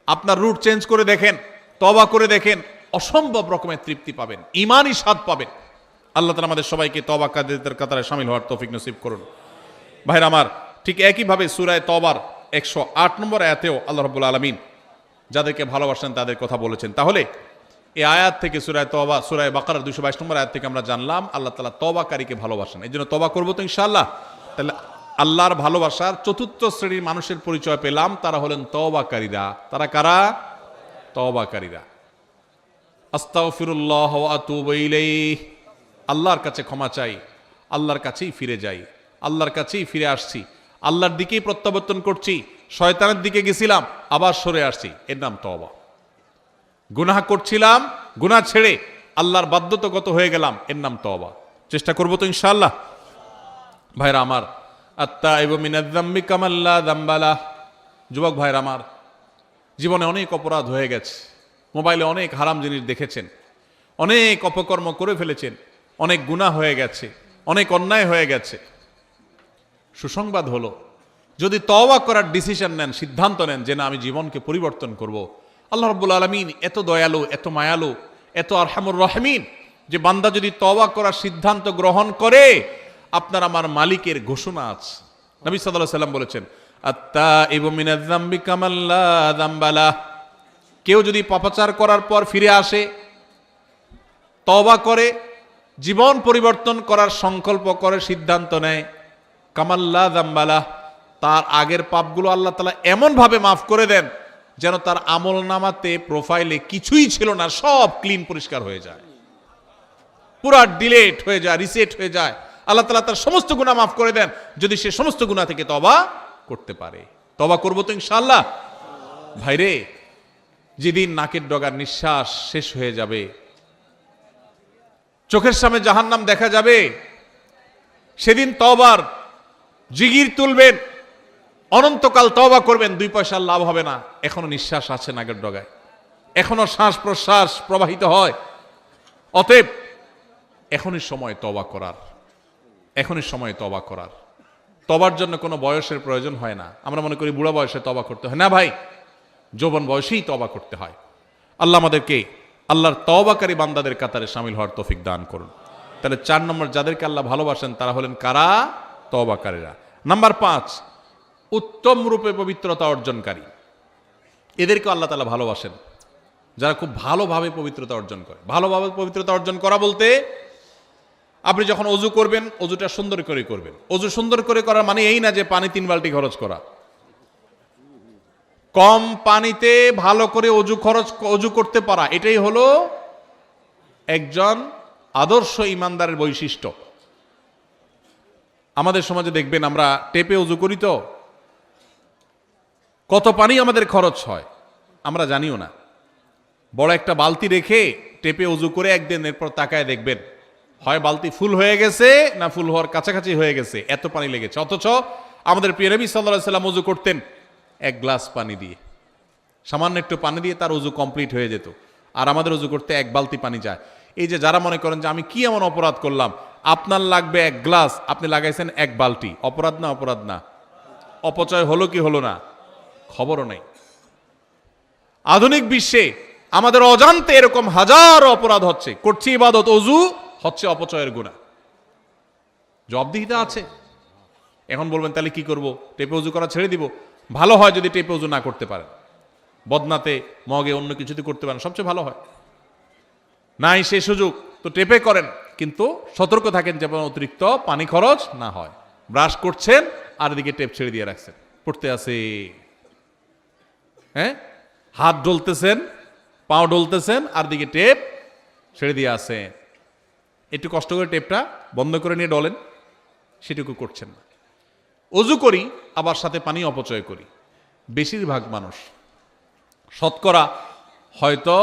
আপনার রুট চেঞ্জ করে দেখেন, তওবা করে দেখেন, অসম্ভব রকমের তৃপ্তি পাবেন, ঈমানি স্বাদ পাবেন। আল্লাহ তাআলা আমাদের সবাইকে তওবা কাদের কাতারে শামিল হওয়ার তৌফিক নসিব করুন। ভাইরা আমার, ঠিক একইভাবে সূরা তওবার 108 নম্বর আয়াতেও আল্লাহ রাব্বুল আলামিন যাদেরকে ভালোবাসেন তাদের কথা বলেছেন। তাহলে এই আয়াত থেকে সূরা তওবা, সূরা বাকারার 222 নম্বর আয়াত থেকে আমরা জানলাম আল্লাহ তাআলা তওবাকারীকে ভালোবাসেন। এই জন্য তওবা করবো তো ইনশাআল্লাহ? তাহলে আল্লাহর ভালোবাসার চতুর্থ শ্রেণীর মানুষের পরিচয় পেলাম, তারা হলেন তওবাকারীরা। তারা কারা? তওবাকারীরা। আস্তাগফিরুল্লাহ ওয়া আতুবু ইলাইহি, আল্লাহর কাছে ক্ষমা চাই, আল্লাহর কাছেই ফিরে যাই, আল্লাহর কাছেই ফিরে আসছি, আল্লাহর দিকেই প্রত্যাবর্তন করছি, শয়তানের দিকে গেছিলাম আবার সরে আসছি, এর নাম তওবা। গুনাহ করছিলাম, গুনাহ ছেড়ে আল্লাহর বাধ্যতাগত হয়ে গেলাম, এর নাম তওবা। চেষ্টা করবো তো ইনশাআল্লাহ? ভাইরা আমার, আত্তাইবু মিনাজ যামবি কামান লা যামবা লাহ। যুবক ভাইরা আমার, জীবনে অনেক অপরাধ হয়ে গেছে, মোবাইলে অনেক হারাম জিনিস দেখেছেন, অনেক অপকর্ম করে ফেলেছেন, অনেক গুনাহ হয়ে গেছে, অনেক অন্যায় হয়ে গেছে। সুসংবাদ হলো, যদি তওবা করার ডিসিশন নেন, সিদ্ধান্ত নেন যে না আমি জীবনকে পরিবর্তন করব, আল্লাহ রাব্বুল আলামিন এত দয়ালু, এত মায়ালু, এত আরহামুর রাহিমিন যে বান্দা যদি তওবা করার সিদ্ধান্ত গ্রহণ করে, আপনার আমার মালিকের ঘোষণা আছে। নবী সাল্লাল্লাহু আলাইহি ওয়াসাল্লাম বলেছেন, আত্তাইবু মিনাজ যামবি কামান লা যামবা লাহ। কেউ যদি পাপাচার করার পর ফিরে আসে, তওবা করে, জীবন পরিবর্তন করার সংকল্প করে, সিদ্ধান্ত নেয়, কামান লা যামবা লাহ, তার আগের পাপগুলো আল্লাহ তাআলা এমন ভাবে মাফ করে দেন যেন তার আমল নামাতে, প্রোফাইলে কিছুই ছিল না, সব ক্লিন, পরিষ্কার হয়ে যায়, পুরা ডিলেট হয়ে যায়, রিসেট হয়ে যায়। আল্লাহ তাআলা তার সমস্ত গুনাহ মাফ করে দেন যদি সে সমস্ত গুনাহ থেকে তওবা করতে পারে। তওবা করবো তো ইনশাআল্লাহ? ভাইরে, যেদিন নাকের ডগার নিঃশ্বাস শেষ হয়ে যাবে, চোখের সামনে জাহান্নাম দেখা যাবে, সেদিন তওবার জিগির তুলবেন, অনন্তকাল তওবা করবেন, 2 পয়সার লাভ হবে না। এখনো নিঃশ্বাস আছে নাকের ডগায়, এখনো শ্বাস প্রশ্বাস প্রবাহিত হয়। অতএব এখনই সময় তওবা করার, এখনই সময় তওবা করার। তওবার জন্য কোনো বয়সের প্রয়োজন হয় না। আমরা মনে করি বুড়া বয়সে তওবা করতে হয়, না ভাই, যৌবন বয়সেই তওবা করতে হয়। আল্লাহ আমাদেরকে আল্লাহর তওবাকারী বান্দাদের কাতারে শামিল হওয়ার তৌফিক দান করুন। তাহলে 4 নম্বর, যাদেরকে আল্লাহ ভালোবাসেন তারা হলেন কারা? তওবাকারীরা। নাম্বার 5, উত্তম রূপে পবিত্রতা অর্জনকারী। এদেরকে আল্লাহ তাআলা ভালোবাসেন, যারা খুব ভালোভাবে পবিত্রতা অর্জন করে। ভালোভাবে পবিত্রতা অর্জন করা বলতে, আপনি যখন অজু করবেন, অজুটা সুন্দর করে করবেন। অজু সুন্দর করে করার মানে এই না যে পানি 3 বালতি খরচ করা। কম পানিতে ভালো করে অজু করতে পারা, এটাই হলো একজন আদর্শ ইমানদারের বৈশিষ্ট্য। আমাদের সমাজে দেখবেন আমরা টেপে অজু করি, তো কত পানি আমাদের খরচ হয় আমরা জানিও না। বড় একটা বালতি রেখে টেপে অজু করে একদিন, এরপর তাকায় দেখবেন হয় বালতি ফুল হয়ে গেছে না ফুল হওয়ার কাছাকাছি হয়ে গেছে, এত পানি লেগেছে। অথচ আমাদের প্রিয় নবী সাল্লাল্লাহু আলাইহি ওয়াসাল্লাম অজু করতেন 1 গ্লাস পানি দিয়ে, সামান্য একটু পানি দিয়ে তার অজু কমপ্লিট হয়ে যেত। আর আমাদের অজু করতে 1 বালতি পানি যায়। এই যে যারা মনে করেন যে আমি কি এমন অপরাধ করলাম, আপনার লাগবে 1 গ্লাস, আপনি লাগাইছেন 1 বালতি, অপরাধ না? অপরাধ না? অপচয় হলো কি হলো না? খবরও নেই। আধুনিক বিশ্বে আমাদের অজান্তে এরকম হাজার অপরাধ হচ্ছে, করছি ইবাদত, অজু হচ্ছে অপচয়ের গুনাহ। জবাবদিহিতা আছে। এখন বলবেন তাহলে কি করব? টেপে অজু করা ছেড়ে দিব? ভালো হয় যদি টেপে অজু না করতে পারেন, বদনাতে, মগে, অন্য কিছুতে করতে পারেন, সবচেয়ে ভালো হয়। নাই সে সুযোগ তো টেপে করেন, কিন্তু সতর্ক থাকেন যেন অতিরিক্ত পানি খরচ না হয়। ব্রাশ করছেন আর এদিকে টেপ ছেড়ে দিয়ে রাখছেন, পড়তে আছে, হ্যাঁ, হাত ডলতেছেন, পাও ডলতেছেন, আর দিকে টেপ ছেড়ে দিয়ে আসেন। একটু কষ্ট করে টেপটা বন্ধ করে নিয়ে ডলেন, সেটুকু করছেন না। অজু করি আবার সাথে পানি অপচয় করি। বেশিরভাগ মানুষ, শতকরা হয়তো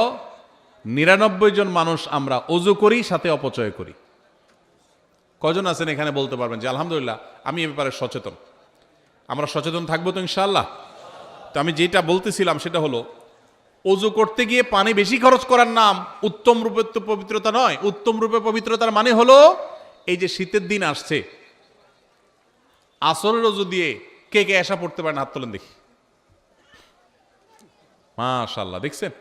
99 জন মানুষ আমরা অজু করি সাথে অপচয় করি। কজন আছেন এখানে বলতে পারবেন যে আলহামদুলিল্লাহ আমি এ ব্যাপারে সচেতন? আমরা সচেতন থাকবো তো ইনশাআল্লাহ। তো আমি যেটা বলতেছিলাম সেটা হলো, অজু করতে গিয়ে পানি বেশি খরচ করার নাম উত্তম রূপে তো পবিত্রতা নয়। উত্তম রূপে পবিত্রতার মানে হলো, এই যে শীতের দিন আসছে, আসরের অজু দিয়ে কে কে এসা পড়তে পারেন? হাত তোলেন দেখি। মাশাআল্লাহ, দেখছেন?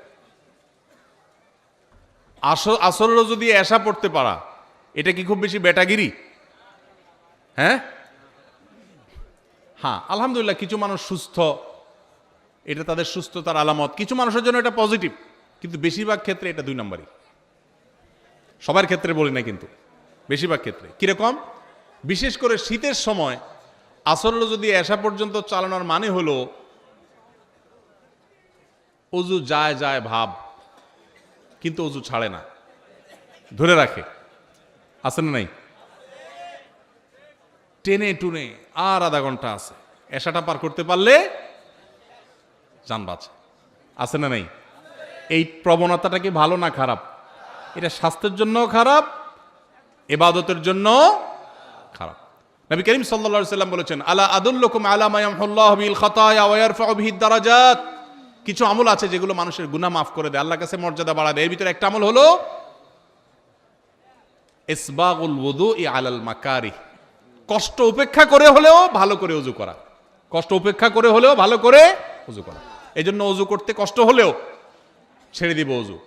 আসরের অজু দিয়ে এসা পড়তে পারা, এটা কি খুব বেশি বেটাগিরি? হ্যাঁ, আলহামদুলিল্লাহ কিছু মানুষ সুস্থ, এটা তাদের সুস্থতার আলামত। কিছু মানুষের জন্য এটা পজিটিভ, কিন্তু বেশিরভাগ ক্ষেত্রে এটা 2 নম্বরই। সবার ক্ষেত্রে বলি না, কিন্তু বেশিরভাগ ক্ষেত্রে। কিরকম? বিশেষ করে শীতের সময় আসরের অজু দিয়ে এসা পর্যন্ত চালানোর মানে হলো অজু যায় যায় ভাব, কিন্তু অজু ছাড়ে না, ধরে রাখে। আছে না নাই? টেনে টুনে আর আধা ঘন্টা আছে, এসাটা পার করতে পারলে জান বাঁচে। আছে না নাই? এই প্রবণতাটা কি ভালো না খারাপ? এটা স্বাস্থ্যের জন্য খারাপ, ইবাদতের জন্য খারাপ। নবী করিম সাল্লাল্লাহু আলাইহি ওয়াসাল্লাম বলেছেন, আলা আদুল্লুকুম আলা মা ইয়ামহুল্লাহু বিল খাতায়া ওয়া ইয়ারফাউ বিহি দারাজাত। কিছু আমল আছে যেগুলো মানুষের গুনাহ মাফ করে দেয়, আল্লাহর কাছে মর্যাদা বাড়ায় দেয়। এর ভিতরে একটা আমল হলো ইসবাগুল ওযুই আলাল মাকারিহ। কষ্ট উপেক্ষা করে হলেও ভালো করে ওযু করা। কষ্ট উপেক্ষা করে হলেও ভালো করে ওযু করা। এই জন্য ওযু করতে কষ্ট হলেও ছেড়ে দিব ওযু।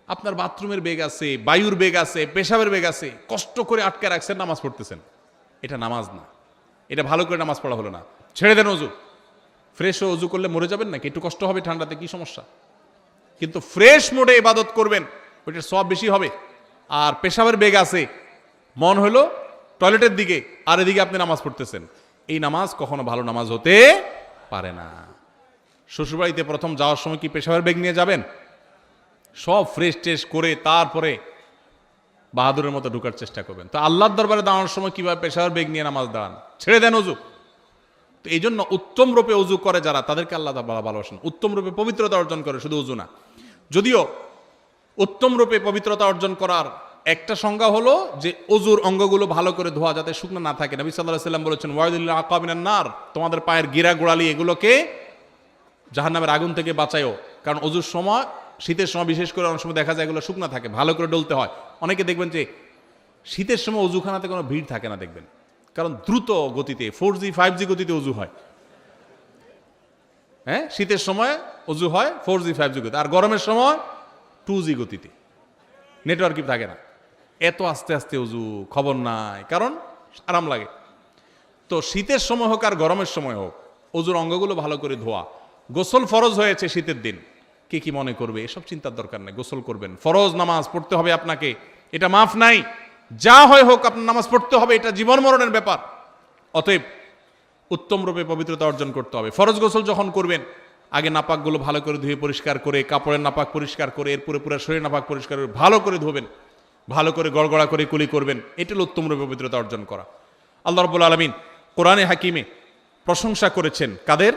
আপনার বাথরুমের বেগ আছে, বায়ুর বেগ আছে, পেশাবের বেগ আছে, কষ্ট করে আটকে রাখছেন, নামাজ পড়তেছেন, এটা নামাজ না, এটা ভালো করে নামাজ পড়া হলো না। ছেড়ে দেন ওযু। ফ্রেশ ওযু করলে মরে যাবেন নাকি? একটু কষ্ট হবে ঠান্ডাতে, কি সমস্যা? কিন্তু ফ্রেশ মোডে ইবাদত করবেন, ওইটার সওয়াব বেশি হবে। আর পেশাবের বেগ আছে, মন হলো টয়লেটের দিকে, আর এদিকে আপনি নামাজ পড়তেছেন, এই নামাজ কখনো ভালো নামাজ হতে পারে না। শ্বশুরবাড়িতে প্রথম যাওয়ার সময় কি পেশাবের বেগ নিয়ে যাবেন? সব ফ্রেশ ট্রেশ করে তারপরে বাহাদুরের মতো ঢুকার চেষ্টা করবেন। তো আল্লাহর দরবারে দাঁড়ানোর সময় কিভাবে পেশাবের বেগ নিয়ে নামাজ দাঁড়ান? ছেড়ে দেন ওযু। তো এই জন্য উত্তম রূপে ওযু করে যারা, তাদেরকে আল্লাহ ভালোবাসেন। উত্তম রূপে পবিত্রতা অর্জন করে, শুধু ওযু না। যদিও উত্তম রূপে পবিত্রতা অর্জন করার একটা সংজ্ঞা হলো যে অজুর অঙ্গগুলো ভালো করে ধোয়া যাতে শুকনো না থাকে। নবী সাল্লাল্লাহু আলাইহি ওয়াসাল্লাম বলেছেন ওয়াইদুল আকাবিনান নার, তোমাদের পায়ের গিরা গোড়ালি এগুলোকে জাহান্নামের আগুন থেকে বাঁচায়ও। কারণ অজুর সময়, শীতের সময় বিশেষ করে অনেক সময় দেখা যায় এগুলো শুকনা থাকে, ভালো করে ডলতে হয়। অনেকে দেখবেন যে শীতের সময় অজুখানাতে কোনো ভিড় থাকে না দেখবেন, কারণ দ্রুত গতিতে 4G 5G গতিতে অজু হয়। হ্যাঁ, শীতের সময় অজু হয় 4G 5G গতিতে, আর গরমের সময় 2G গতিতে, নেটওয়ার্কই থাকে না। এত আস্তে আস্তে অজু, খবর নাই, কারণ আরাম লাগে। তো শীতের সময় হোক আর গরমের সময় হোক, অজুর অঙ্গগুলো ভালো করে ধোয়া। গোসল ফরজ হয়েছে শীতের দিন, কে কি মনে করবে এসব চিন্তার দরকার নেই, গোসল করবেন। ফরজ নামাজ পড়তে হবে আপনাকে, এটা মাফ নাই। যা হয় হোক আপনার নামাজ পড়তে হবে, এটা জীবন মরণের ব্যাপার। অতএব উত্তম রূপে পবিত্রতা অর্জন করতে হবে। ফরজ গোসল যখন করবেন, আগে নাপাকগুলো ভালো করে ধুয়ে পরিষ্কার করে, কাপড়ের নাপাক পরিষ্কার করে, এরপরে পুরো শরীর নাপাক পরিষ্কার করে ভালো করে ধোবেন, ভালো করে গড়গড়া করে কুলি করবেন। এটা হলো উত্তম রূপে পবিত্রতা অর্জন করা। আল্লাহ রাব্বুল আলামিন কোরআনে হাকিমে প্রশংসা করেছেন কাদের?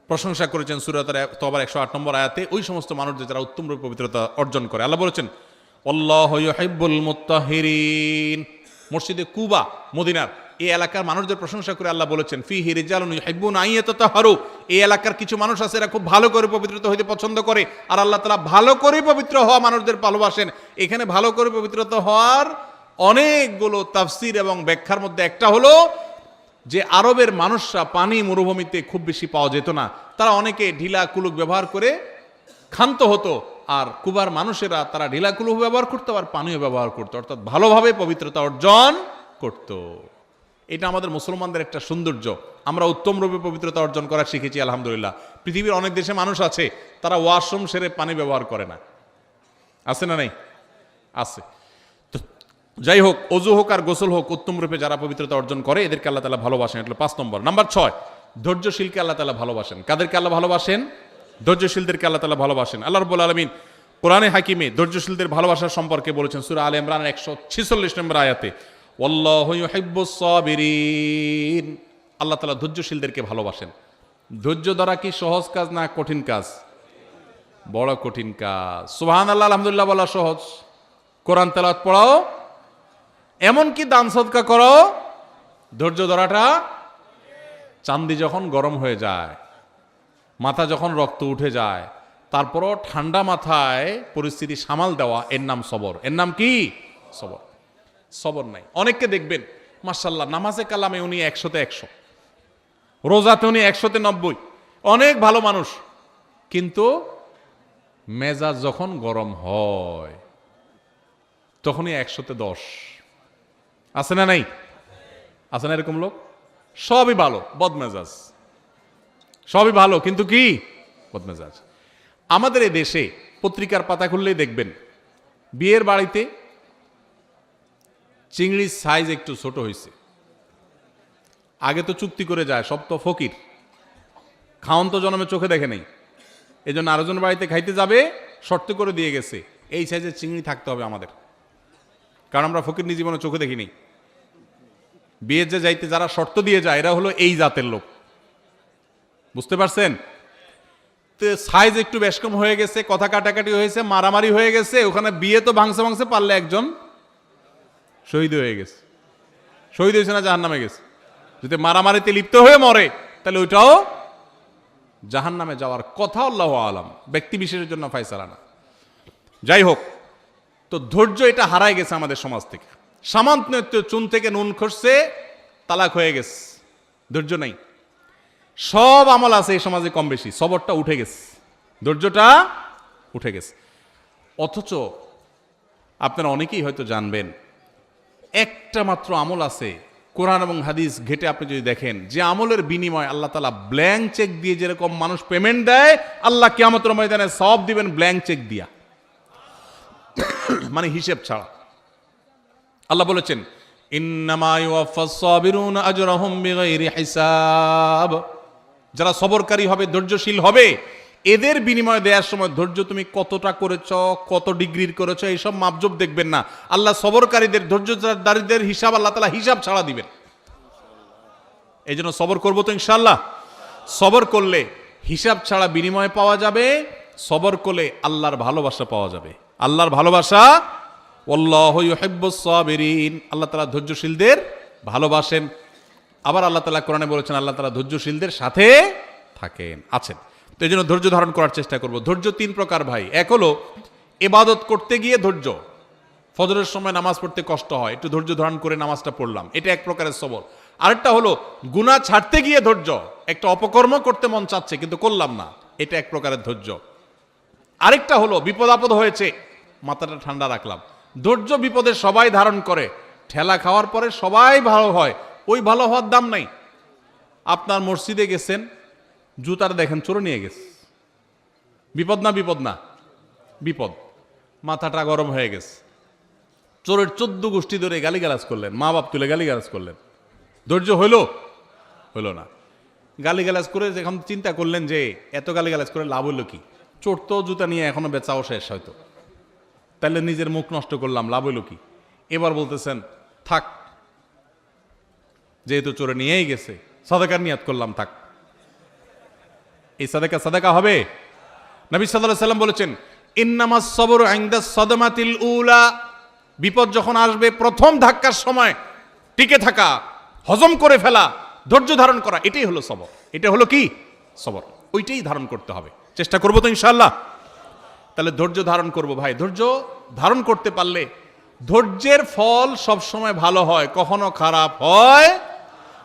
প্রশংসা করেছেন সূরা তাওবার 108 নম্বর আয়াতে ওই সমস্ত মানুষদের যারা উত্তম রূপে পবিত্রতা অর্জন করে। আল্লাহ বলেছেন আল্লাহু ইউহিব্বুল মুত্তাহিরিন। মসজিদে কুবা মদিনার এই এলাকার মানুষদের প্রশংসা করে আল্লাহ বলেছেন ফিহি রিজালুন ইউহিব্বুনা আন ইয়াতাতাহহারু। এই এলাকার কিছু মানুষ আছে এরা খুব ভালো করে পবিত্রতা হইতে পছন্দ করে, আর আল্লাহ তাআলা ভালো করে পবিত্র হওয়া মানুষদের ভালোবাসেন। এখানে ভালো করে পবিত্রতা হওয়ার অনেকগুলো তাফসীর এবং ব্যাখ্যার মধ্যে একটা হলো যে আরবের মানুষরা পানি মরুভূমিতে খুব বেশি পাওয়া যেত না, তারা অনেকে ঢিলা কুলুক ব্যবহার করে ক্ষান্ত হতো, আর কুবার মানুষেরা তারা ঢিলা কুলুক ব্যবহার করতো আর পানিও ব্যবহার করতো, অর্থাৎ ভালোভাবে পবিত্রতা অর্জন করত। এটা আমাদের মুসলমানদের একটা সৌন্দর্য, আমরা উত্তম রূপে পবিত্রতা অর্জন করা শিখেছি আলহামদুলিল্লাহ। পৃথিবীর অনেক দেশে মানুষ আছে তারা ওয়াশরুম সেরে পানি ব্যবহার করে না, আছে না? নেই? আছে। যাই হোক, অজু হোক আর গোসল হোক, উত্তম রূপে যারা পবিত্রতা অর্জন করে এদেরকে আল্লাহ তাআলা ভালোবাসেন। এটা 5 নম্বর। নাম্বার 6, ধৈর্যশীলকে আল্লাহ তাআলা ভালোবাসেন। কাদেরকে আল্লাহ ভালোবাসেন? ধৈর্যশীলদেরকে আল্লাহ তাআলা ভালোবাসেন। আল্লাহ রাব্বুল আলামিন কোরআনে হাকিমে ধৈর্যশীলদের ভালোবাসার সম্পর্কে বলেছেন সূরা আলে ইমরান 146 নম্বর আয়াতে ওয়াল্লাহু ইউহিব্বুস সাবিরিন। আল্লাহ তাআলা ধৈর্যশীলদেরকে ভালোবাসেন। ধৈর্য ধরা কি সহজ কাজ না কঠিন কাজ? বড় কঠিন কাজ। সুবহানাল্লাহ আলহামদুলিল্লাহ বলা সহজ, কোরআন তেলাওয়াত পড়াও, এমনকি দান সদকা করো, ধৈর্য ধরাটা চান্দি যখন গরম হয়ে যায়, মাথা যখন রক্ত উঠে যায়, তারপরও ঠান্ডা মাথায় পরিস্থিতি সামাল দেওয়া, এর নাম সবর। এর নাম কি? সবর। সবর নাই। অনেককে দেখবেন মাশাআল্লাহ নামাজে কালামে উনি 100তে 100, রোজাতে উনি 100তে 90, অনেক ভালো মানুষ, কিন্তু মেজাজ যখন গরম হয় তখনই 100তে 10। আছে না? নাই? আছে না এরকম লোক? সবই ভালো, বদমেজাজ, সবই ভালো কিন্তু কি? বদমেজাজ। আমাদের এই দেশে পত্রিকার পাতা খুললেই দেখবেন বিয়ের বাড়িতে চিংড়ির সাইজ একটু ছোট হয়েছে। আগে তো চুক্তি করে যায়, সব তো ফকির, খাওন তো জন্মে চোখে দেখে নেই, এই জন্য আরেকজন বাড়িতে খাইতে যাবে, শর্ত করে দিয়ে গেছে এই সাইজের চিংড়ি থাকতে হবে আমাদের, কারণ আমরা ফকির নিজ জীবনে চোখে দেখিনি। বিয়ের যে যাইতে যারা শর্ত দিয়ে যায় এরা হলো এই জাতের লোক, বুঝতে পারছেন? তো সাইজ একটু বেশ কম হয়ে গেছে, কথা কাটাকাটি হয়েছে, মারামারি হয়ে গেছে, ওখানে বিয়ে তো ভাঙছে পারলে একজন শহীদ হয়ে গেছে। শহীদ হয়েছে না জাহান্নামে গেছে? যদি মারামারিতে লিপ্ত হয়ে মরে তাহলে ওইটাও জাহান্নামে যাওয়ার কথা, আল্লাহু আলাম, ব্যক্তি বিশেষের জন্য ফায়সালা না। যাই হোক, তো ধৈর্য এটা হারাই গেছে আমাদের সমাজ থেকে। সামান্য চুন থেকে নুন খসছে, তালাক হয়ে গেছে, ধৈর্য নাই। সব আমল আছে এই সমাজে কম বেশি, সবরটা উঠে গেছে, ধৈর্যটা উঠে গেছে। অথচ আপনারা অনেকেই হয়তো জানবেন একটা মাত্র আমল আছে কোরআন এবং হাদিস ঘেটে আপনি যদি দেখেন, যে আমলের বিনিময় আল্লাহ তাআলা ব্ল্যাঙ্ক চেক দিয়ে যেরকম মানুষ পেমেন্ট দেয়, আল্লাহ কিয়ামতের ময়দানে সওয়াব দিবেন ব্ল্যাঙ্ক চেক দিয়া, মানে হিসেব ছাড়া। আল্লাহ বলেছেন ইন্নামা ইউওয়াফাস সাবিরুনা আজরাহুম বিগাইরি হিসাব। যারা সবরকারী হবে, ধৈর্যশীল হবে, এদের বিনিময় দেওয়ার সময় ধৈর্য তুমি কতটা করেছ, কত ডিগ্রির করেছ, এইসব মাপজোপ দেখবেন না। আল্লাহ সবরকারীদের, ধৈর্যধারীদের হিসাব আল্লাহ তাআলা হিসাব ছাড়া দিবেন। এই জন্য সবর করবো তো ইনশাআল্লাহ। সবর করলে হিসাব ছাড়া বিনিময় পাওয়া যাবে, সবর করলে আল্লাহর ভালোবাসা পাওয়া যাবে। আল্লাহর ভালোবাসা ওয়াল্লাহু ইউহিব্বুস সাবিরিন, আল্লাহ তাআলা ধৈর্যশীলদের ভালোবাসেন। আবার আল্লাহ তাআলা কোরআনে বলেছেন আল্লাহ তাআলা ধৈর্যশীলদের সাথে থাকেন, আছেন। তো এই জন্য ধৈর্য ধারণ করার চেষ্টা করব। ধৈর্য তিন প্রকার ভাই। এক হলো ইবাদত করতে গিয়ে ধৈর্য, ফজরের সময় নামাজ পড়তে কষ্ট হয়, একটু ধৈর্য ধারণ করে নামাজটা পড়লাম, এটা এক প্রকারের সবর। আরেকটা হলো গুনাহ ছাড়তে গিয়ে ধৈর্য, একটা অপকর্ম করতে মন চাচ্ছে কিন্তু করলাম না, এটা এক প্রকারের ধৈর্য। আরেকটা হলো বিপদ আপদ হয়েছে, মাথাটা ঠান্ডা রাখলাম। ধৈর্য বিপদে সবাই ধারণ করে, ঠেলা খাওয়ার পরে সবাই ভালো হয়, ওই ভালো হওয়ার দাম নাই। আপনার মসজিদে গেছেন, জুতার দেখেন চোরে নিয়ে গেছে, বিপদ না বিপদ না বিপদ, মাথাটা গরম হয়ে গেছে, চোরের 14 গোষ্ঠী ধরে গালিগালাজ করলেন, মা বাপ তুলে গালিগালাজ করলেন, ধৈর্য হইল? হইল না। গালিগালাজ করে যখন চিন্তা করলেন যে এত গালিগালাজ করে লাভ হইল কি, চোর তো জুতা নিয়ে এখনো বেচাও শেষ হয়তো, তাহলে নিজের মুখ নষ্ট করলাম, লাভ হইল কি? এবার বলতেছেন থাক, যেহেতু চোরে নিয়েই গেছে, সাদাকার নিয়াত করলাম, থাক। এই সাদাকা হবে? নবী সাল্লাল্লাহু আলাইহি ওয়াসাল্লাম বলেছেন ইন্নামাস সাবরু ইনদাস সাদমাতিল উলা, বিপদ যখন আসবে প্রথম ধাক্কার সময় টিকে থাকা, হজম করে ফেলা, ধৈর্য ধারণ করা, এটাই হলো সবর। এটা হলো কি? সবর। ওইটাই ধারণ করতে হবে, চেষ্টা করবো তো ইনশাআল্লাহ। তাহলে ধৈর্য ধারণ করব ভাই। ধৈর্য ধারণ করতে পারলে ধৈর্যের ফল সবসময় ভালো হয়, কখনো খারাপ হয়।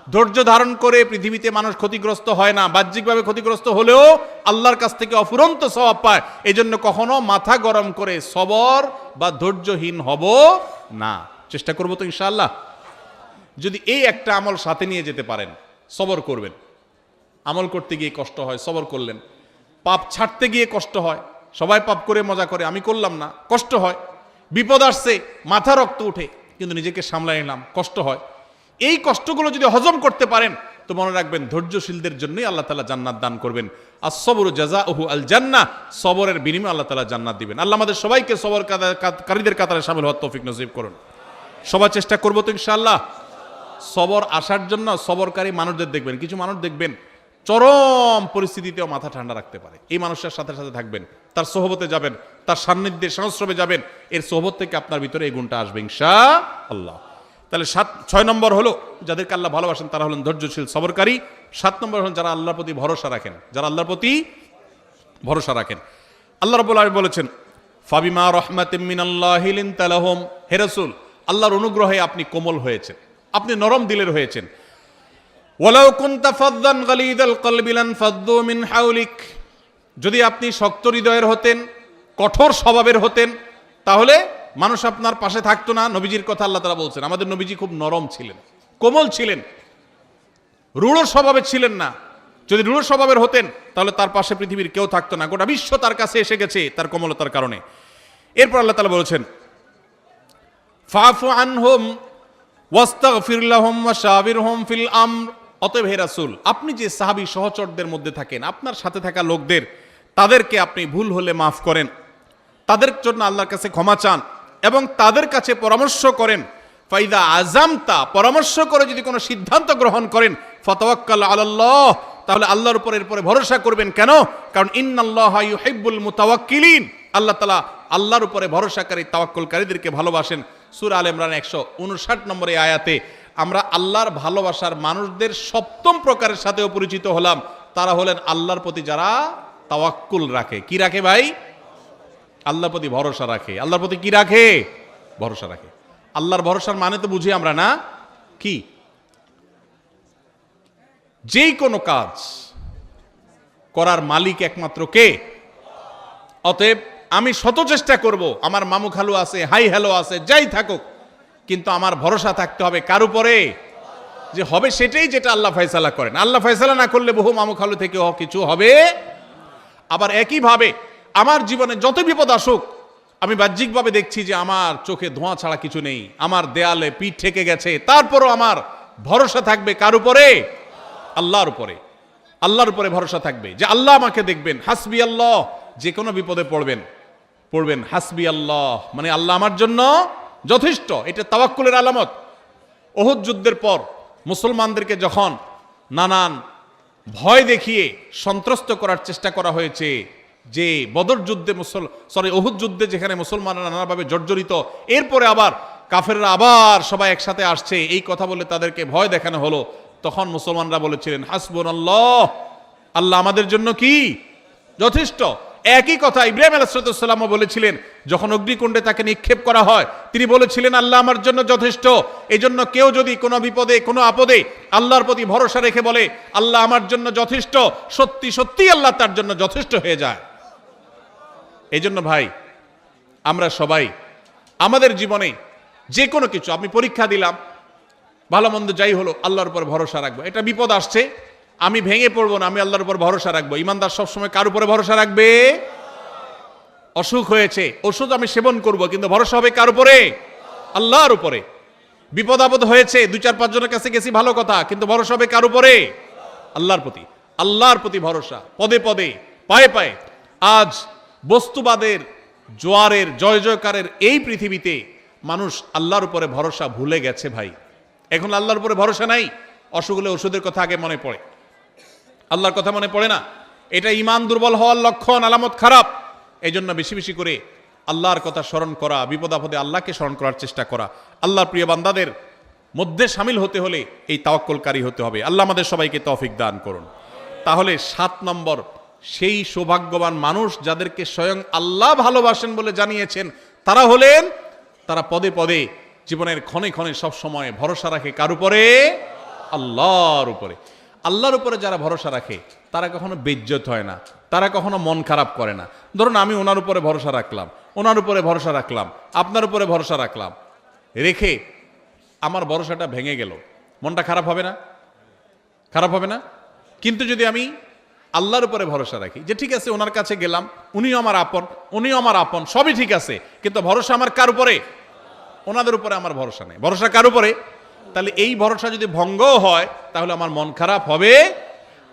ধৈর্য ধারণ করে পৃথিবীতে মানুষ ক্ষতিগ্রস্ত হয় না, বাহ্যিকভাবে ক্ষতিগ্রস্ত হলেও আল্লাহর কাছ থেকে অফুরন্ত সওয়াব পায়। এই জন্য কখনো মাথা গরম করে সবর বা ধৈর্যহীন হব না, চেষ্টা করবো তো ইনশাআল্লাহ। যদি এই একটা আমল সাথে নিয়ে যেতে পারেন, সবর করবেন। আমল করতে গিয়ে কষ্ট হয়, সবর করলেন। পাপ ছাড়তে গিয়ে কষ্ট হয়, সবাই পাপ করে মজা করে, আমি করলাম না, কষ্ট হয়। বিপদ আসছে, মাথা রক্ত উঠে, কিন্তু নিজেকে সামলাই নিলাম, কষ্ট হয়। এই কষ্টগুলো যদি হজম করতে পারেন তো মনে রাখবেন ধৈর্যশীলদের জন্যই আল্লাহ তাআলা জান্নাত দান করবেন। আস-সবরু জাযাউহু আল জান্নাহ, সবরের বিনিময়ে আল্লাহ তাআলা জান্নাত দিবেন। আল্লাহ আমাদের সবাইকে সবরকারীদের কাতারে শামিল হওয়ার তৌফিক নসিব করুন। সবাই চেষ্টা করবো তো ইনশাআল্লাহ। সবর আসার জন্য সবরকারী মানুষদের দেখবেন, কিছু মানুষ দেখবেন চরম পরিস্থিতিতেও মাথা ঠান্ডা রাখতে পারে। এই মানুষটার সাথে সাথে থাকবেন, তার সোহবতে যাবেন, তার সান্নিধ্যে সংস্রবে যাবেন, এর সোহবত থেকে আপনার ভিতরে এই গুণটা আসবে ইনশাআল্লাহ। তাহলে 6 নম্বর হলো যাদেরকে আল্লাহ ভালোবাসেন তারা হলেন ধৈর্যশীল সবরকারী। 7 নম্বর হলেন যারা আল্লাহর প্রতি ভরসা রাখেন, যারা আল্লাহর প্রতি ভরসা রাখেন। আল্লাহ রাব্বুল আলামিন বলেছেন ফাবিমা রাহমাতিম মিনাল্লাহি লিনতা লাহুম, হে রাসূল আল্লাহর অনুগ্রহে আপনি কোমল হয়েছেন, আপনি নরম দিলের হয়েছেন। ওয়ালাউ কুনতা ফাযযান গালিদাল কলবি লানফাদ্দু মিন হাওলিক, যদি আপনি শক্ত হৃদয়ের হতেন, কঠোর স্বভাবের হতেন, তাহলে মানুষ আপনার পাশে থাকতো না। নবীজির কথা আল্লাহ তাআলা বলছেন, আমাদের নবীজি খুব নরম ছিলেন, কোমল ছিলেন, রূঢ় স্বভাবের ছিলেন না। যদি রূঢ় স্বভাবের হতেন তাহলে তার পাশে পৃথিবীর কেউ থাকতো না, গোটা বিশ্ব তার কাছে এসে গেছে তার কোমলতার কারণে। এরপর আল্লাহ তাআলা বলেছেন ফাফু আনহুম ওয়াস্তাগফির লাহুম ওয়াশাবিরহুম ফিল আমর, অতএব হে রাসূল আপনি যে সাহাবী সহচরদের মধ্যে থাকেন, আপনার সাথে থাকা লোকদের, তাদেরকে আপনি ভুল হলে মাফ করেন, তাদের জন্য আল্লাহর কাছে ক্ষমা চান এবং তাদের কাছে পরামর্শ করেন। ফাইদা আযামতা, পরামর্শ করে যদি কোনো সিদ্ধান্ত গ্রহণ করেন, ফাতাওয়াক্কাল আলাল্লাহ, তাহলে আল্লাহর উপর এরপরে ভরসা করবেন। কেন? কারণ ইন্নাল্লাহা ইউহিব্বুল মুতাওয়াক্কিলিন, আল্লাহ তাআলা আল্লাহর উপরে ভরসাকারী তাওয়াক্কুলকারীদেরকে ভালোবাসেন। সূরা আলে ইমরান 159 নম্বর এই আয়াতে আমরা আল্লাহর ভালোবাসার মানুষদের 7ম প্রকারের সাথেও পরিচিত হলাম। তারা হলেন আল্লাহর প্রতি যারা তাওয়াক্কুল রাখে। কি রাখে ভাই? আল্লাহর প্রতি ভরসা রাখে। আল্লাহর প্রতি কি রাখে? ভরসা রাখে। আল্লাহর ভরসার মানে তো বুঝি আমরা না, কি? যেই কোনো কাজ করার মালিক একমাত্র কে? অতএব আমি শত চেষ্টা করব, আমার মামু খালু আছে, হাই হ্যালো আছে, যাই থাকুক, কিন্তু আমার ভরসা থাকতে হবে কার উপরে? যে হবে সেটাই যেটা আল্লাহ ফয়সালা করেন। আল্লাহ ফয়সালা না করলে বহু মামু খালু থেকে কিছু হবে। আবার একইভাবে আমার জীবনে যত বিপদ আসুক, আমি বাহ্যিকভাবে দেখছি যে আমার চোখে ধোঁয়া ছাড়া কিছু নেই, আমার দেয়ালে পিঠ ঠেকে গেছে, তারপরও আমার ভরসা থাকবে কার উপরে? আল্লাহর উপরে। আল্লাহর উপরে ভরসা থাকবে যে আল্লাহ আমাকে দেখবেন। হাসবি আল্লাহ, যে কোনো বিপদে পড়বেন হাসবি আল্লাহ, মানে আল্লাহ আমার জন্য যথেষ্ট। এটা তাওয়াক্কুলের আলামত। উহুদ যুদ্ধের পর মুসলমানদেরকে যখন নানান ভয় দেখিয়ে সন্ত্রস্ত করার চেষ্টা করা হয়েছে, যে বদর যুদ্ধে উহুদ যুদ্ধে যেখানে মুসলমানরা নানাভাবে জর্জরিত, এরপরে আবার কাফেররা আবার সবাই একসাথে আসছে, এই কথা বলে তাদেরকে ভয় দেখানো হলো। তখন মুসলমানরা বলেছিলেন হাসবুনাল্লাহ, আল্লাহ আমাদের জন্য কি যথেষ্ট। একই কথা ইব্রাহিম আলাইহিস সালামও বলেছিলেন, যখন অগ্নিকুণ্ডে তাকে নিক্ষেপ করা হয় তিনি বলেছিলেন আল্লাহ আমার জন্য যথেষ্ট। এই জন্য কেউ যদি কোনো বিপদে কোনো আপদে আল্লাহর প্রতি ভরসা রেখে বলে আল্লাহ আমার জন্য যথেষ্ট, সত্যি সত্যি আল্লাহ তার জন্য যথেষ্ট হয়ে যায়। এই জন্য ভাই আমরা সবাই আমাদের জীবনে যে কোনো কিছু, আমি পরীক্ষা দিলাম, ভালো মন্দ যাই হলো, আল্লাহর উপর ভরসা রাখবো। এটা বিপদ আসছে, আমি ভেঙে পড়বো না, আমি আল্লাহর উপর ভরসা রাখবো। ইমানদার সবসময় কার উপরে ভরসা রাখবে? অসুখ হয়েছে, ওষুধ আমি সেবন করব, কিন্তু ভরসা হবে কার উপরে? আল্লাহর উপরে। বিপদ আপদ হয়েছে, 2-4-5 জনের কাছে গেছি, ভালো কথা, কিন্তু ভরসা হবে কার উপরে? আল্লাহর প্রতি। আল্লাহর প্রতি ভরসা, পদে পদে পায়ে পায়ে। আজ বস্তুবাদের জোয়ারের জয় জয়কারের এই পৃথিবীতে মানুষ আল্লাহর উপরে ভরসা ভুলে গেছে ভাই। এখন আল্লাহর উপরে ভরসা নাই, অসুখ হলে ওষুধের কথা আগে মনে পড়ে, আল্লাহর কথা মনে পড়ে না। এটা ঈমান দুর্বল হওয়ার লক্ষণ, আলামত খারাপ। এই জন্য বেশি বেশি করে আল্লাহর কথা স্মরণ করা, বিপদ আপদে আল্লাহকে স্মরণ করার চেষ্টা করা। আল্লাহর প্রিয় বান্দাদের মধ্যে শামিল হতে হলে এই তাওয়াক্কুলকারী হতে হবে। আল্লাহ আমাদের সবাইকে তৌফিক দান করুন। তাহলে 7 নম্বর, সেই সৌভাগ্যবান মানুষ যাদেরকে স্বয়ং আল্লাহ ভালোবাসেন বলে জানিয়েছেন, তারা হলেন, তারা পদে পদে জীবনের ক্ষণে ক্ষণে সব সময় ভরসা রাখে কার উপরে? আল্লাহর উপরে। আল্লাহর উপরে যারা ভরসা রাখে তারা কখনো বেইজ্জত হয় না, তারা কখনো মন খারাপ করে না। ধরুন আমি ওনার উপরে ভরসা রাখলাম, ওনার উপরে ভরসা রাখলাম, আপনার উপরে ভরসা রাখলাম, রেখে আমার ভরসাটা ভেঙে গেল, মনটা খারাপ হবে না? খারাপ হবে না? কিন্তু যদি আমি আল্লাহর উপরে ভরসা রাখি, যে ঠিক আছে ওনার কাছে গেলাম, উনিও আমার আপন, উনিও আমার আপন, সবই ঠিক আছে, কিন্তু ভরসা আমার কার উপরে? ওনাদের উপরে আমার ভরসা নেই, ভরসা কার উপরে? তাহলে এই ভরসা যদি ভঙ্গ হয় তাহলে আমার মন খারাপ হবে।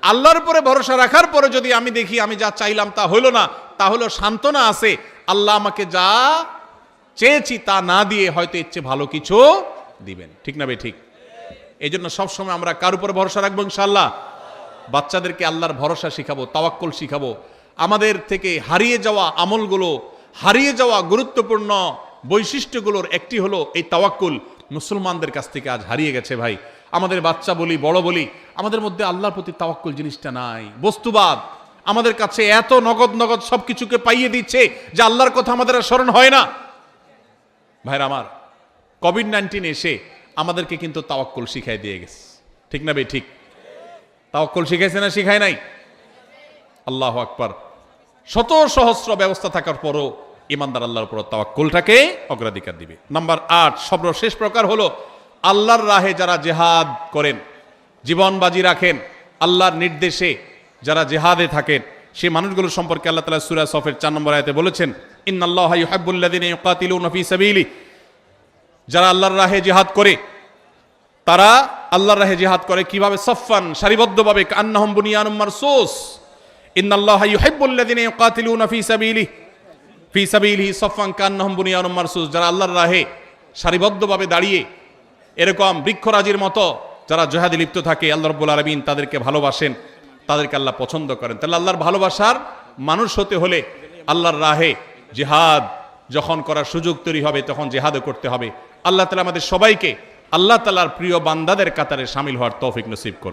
আল্লাহর উপরে ভরসা রাখার পরে যদি আমি দেখি আমি যা চাইলাম তা হইল না, তাহলে সান্ত্বনা আছে, আল্লাহ আমাকে যা চেয়েছি তা না দিয়ে হয়তো ইচ্ছে ভালো কিছু দিবেন। ঠিক না ভাই? ঠিক। এই জন্য সবসময় আমরা কার উপরে ভরসা রাখবো? ইনশাআল্লাহ। বাচ্চাদেরকে আল্লাহর ভরসা শিখাবো, তাওয়াক্কুল শিখাবো। আমাদের থেকে হারিয়ে যাওয়া আমলগুলো, হারিয়ে যাওয়া গুরুত্বপূর্ণ বৈশিষ্ট্যগুলোর একটি হলো এই তাওয়াক্কুল। মুসলমানদের কাছ থেকে আজ হারিয়ে গেছে ভাই। আমাদের বাচ্চা বলি, বড় বলি, আমাদের মধ্যে আল্লাহর প্রতি তাওয়াক্কুল জিনিসটা নাই। বস্তুবাদ আমাদের কাছে এত নগদ নগদ সবকিছুকে পাইয়ে দিচ্ছে যে আল্লাহর কথা আমাদের আর স্মরণ হয় না। ভাইরা আমার, কোভিড-19 এসে আমাদেরকে কিন্তু তাওয়াক্কুল শিখাই দিয়ে গেছে। ঠিক না ভাই? ঠিক। তাওয়াক্কুল শিখাইছে না শিখায় নাই? আল্লাহু আকবার। শত সহস্র ব্যবস্থা থাকার পরও ইমানদার আল্লাহর উপর তাওয়াক্কুলটাকে অগ্রাধিকার দিবে। নাম্বার 8, সর্বশেষ প্রকার হলো আল্লাহর রাহে যারা জিহাদ করেন, জীবন বাজি রাখেন, আল্লাহর নির্দেশে যারা জিহাদে থাকেন, সেই মানুষগুলোর সম্পর্কে আল্লাহ তাআলা সূরা সফের 4 নম্বর আয়াতে বলেছেন, ইন্নাল্লাহা ইউহিব্বুল্লাযিনা ইউকাতিলুনা ফী সাবিলি। যারা আল্লাহর রাহে জিহাদ করে, তারা আল্লাহর রাহে জিহাদ করে কিভাবে? সফফান, সারিবদ্ধভাবে, কান্নাহুম বুনিয়ানুম মারসুস। ইন্নাল্লাহা ইউহিব্বুল্লাযিনা ইউকাতিলুনা ফী সাবিলিহি সফফান কান্নাহুম বুনিয়ানুম মারসুস। যারা আল্লাহর রাহে সারিবদ্ধভাবে দাঁড়িয়ে এরকম বৃক্ষরাজির মতো যারা জিহাদে লিপ্ত থাকে, আল্লাহ রাব্বুল আলামিন তাদেরকে ভালোবাসেন, তাদেরকে আল্লাহ পছন্দ করেন। তাহলে আল্লাহর ভালোবাসার মানুষ হতে হলে আল্লাহর রাহে জিহাদ যখন করার সুযোগ তৈরি হবে তখন জিহাদও করতে হবে। আল্লাহ তাআলা আমাদের সবাইকে আল্লাহ তাআলার প্রিয় বান্দাদের কাতারে শামিল হওয়ার তৌফিক নসিব করুন।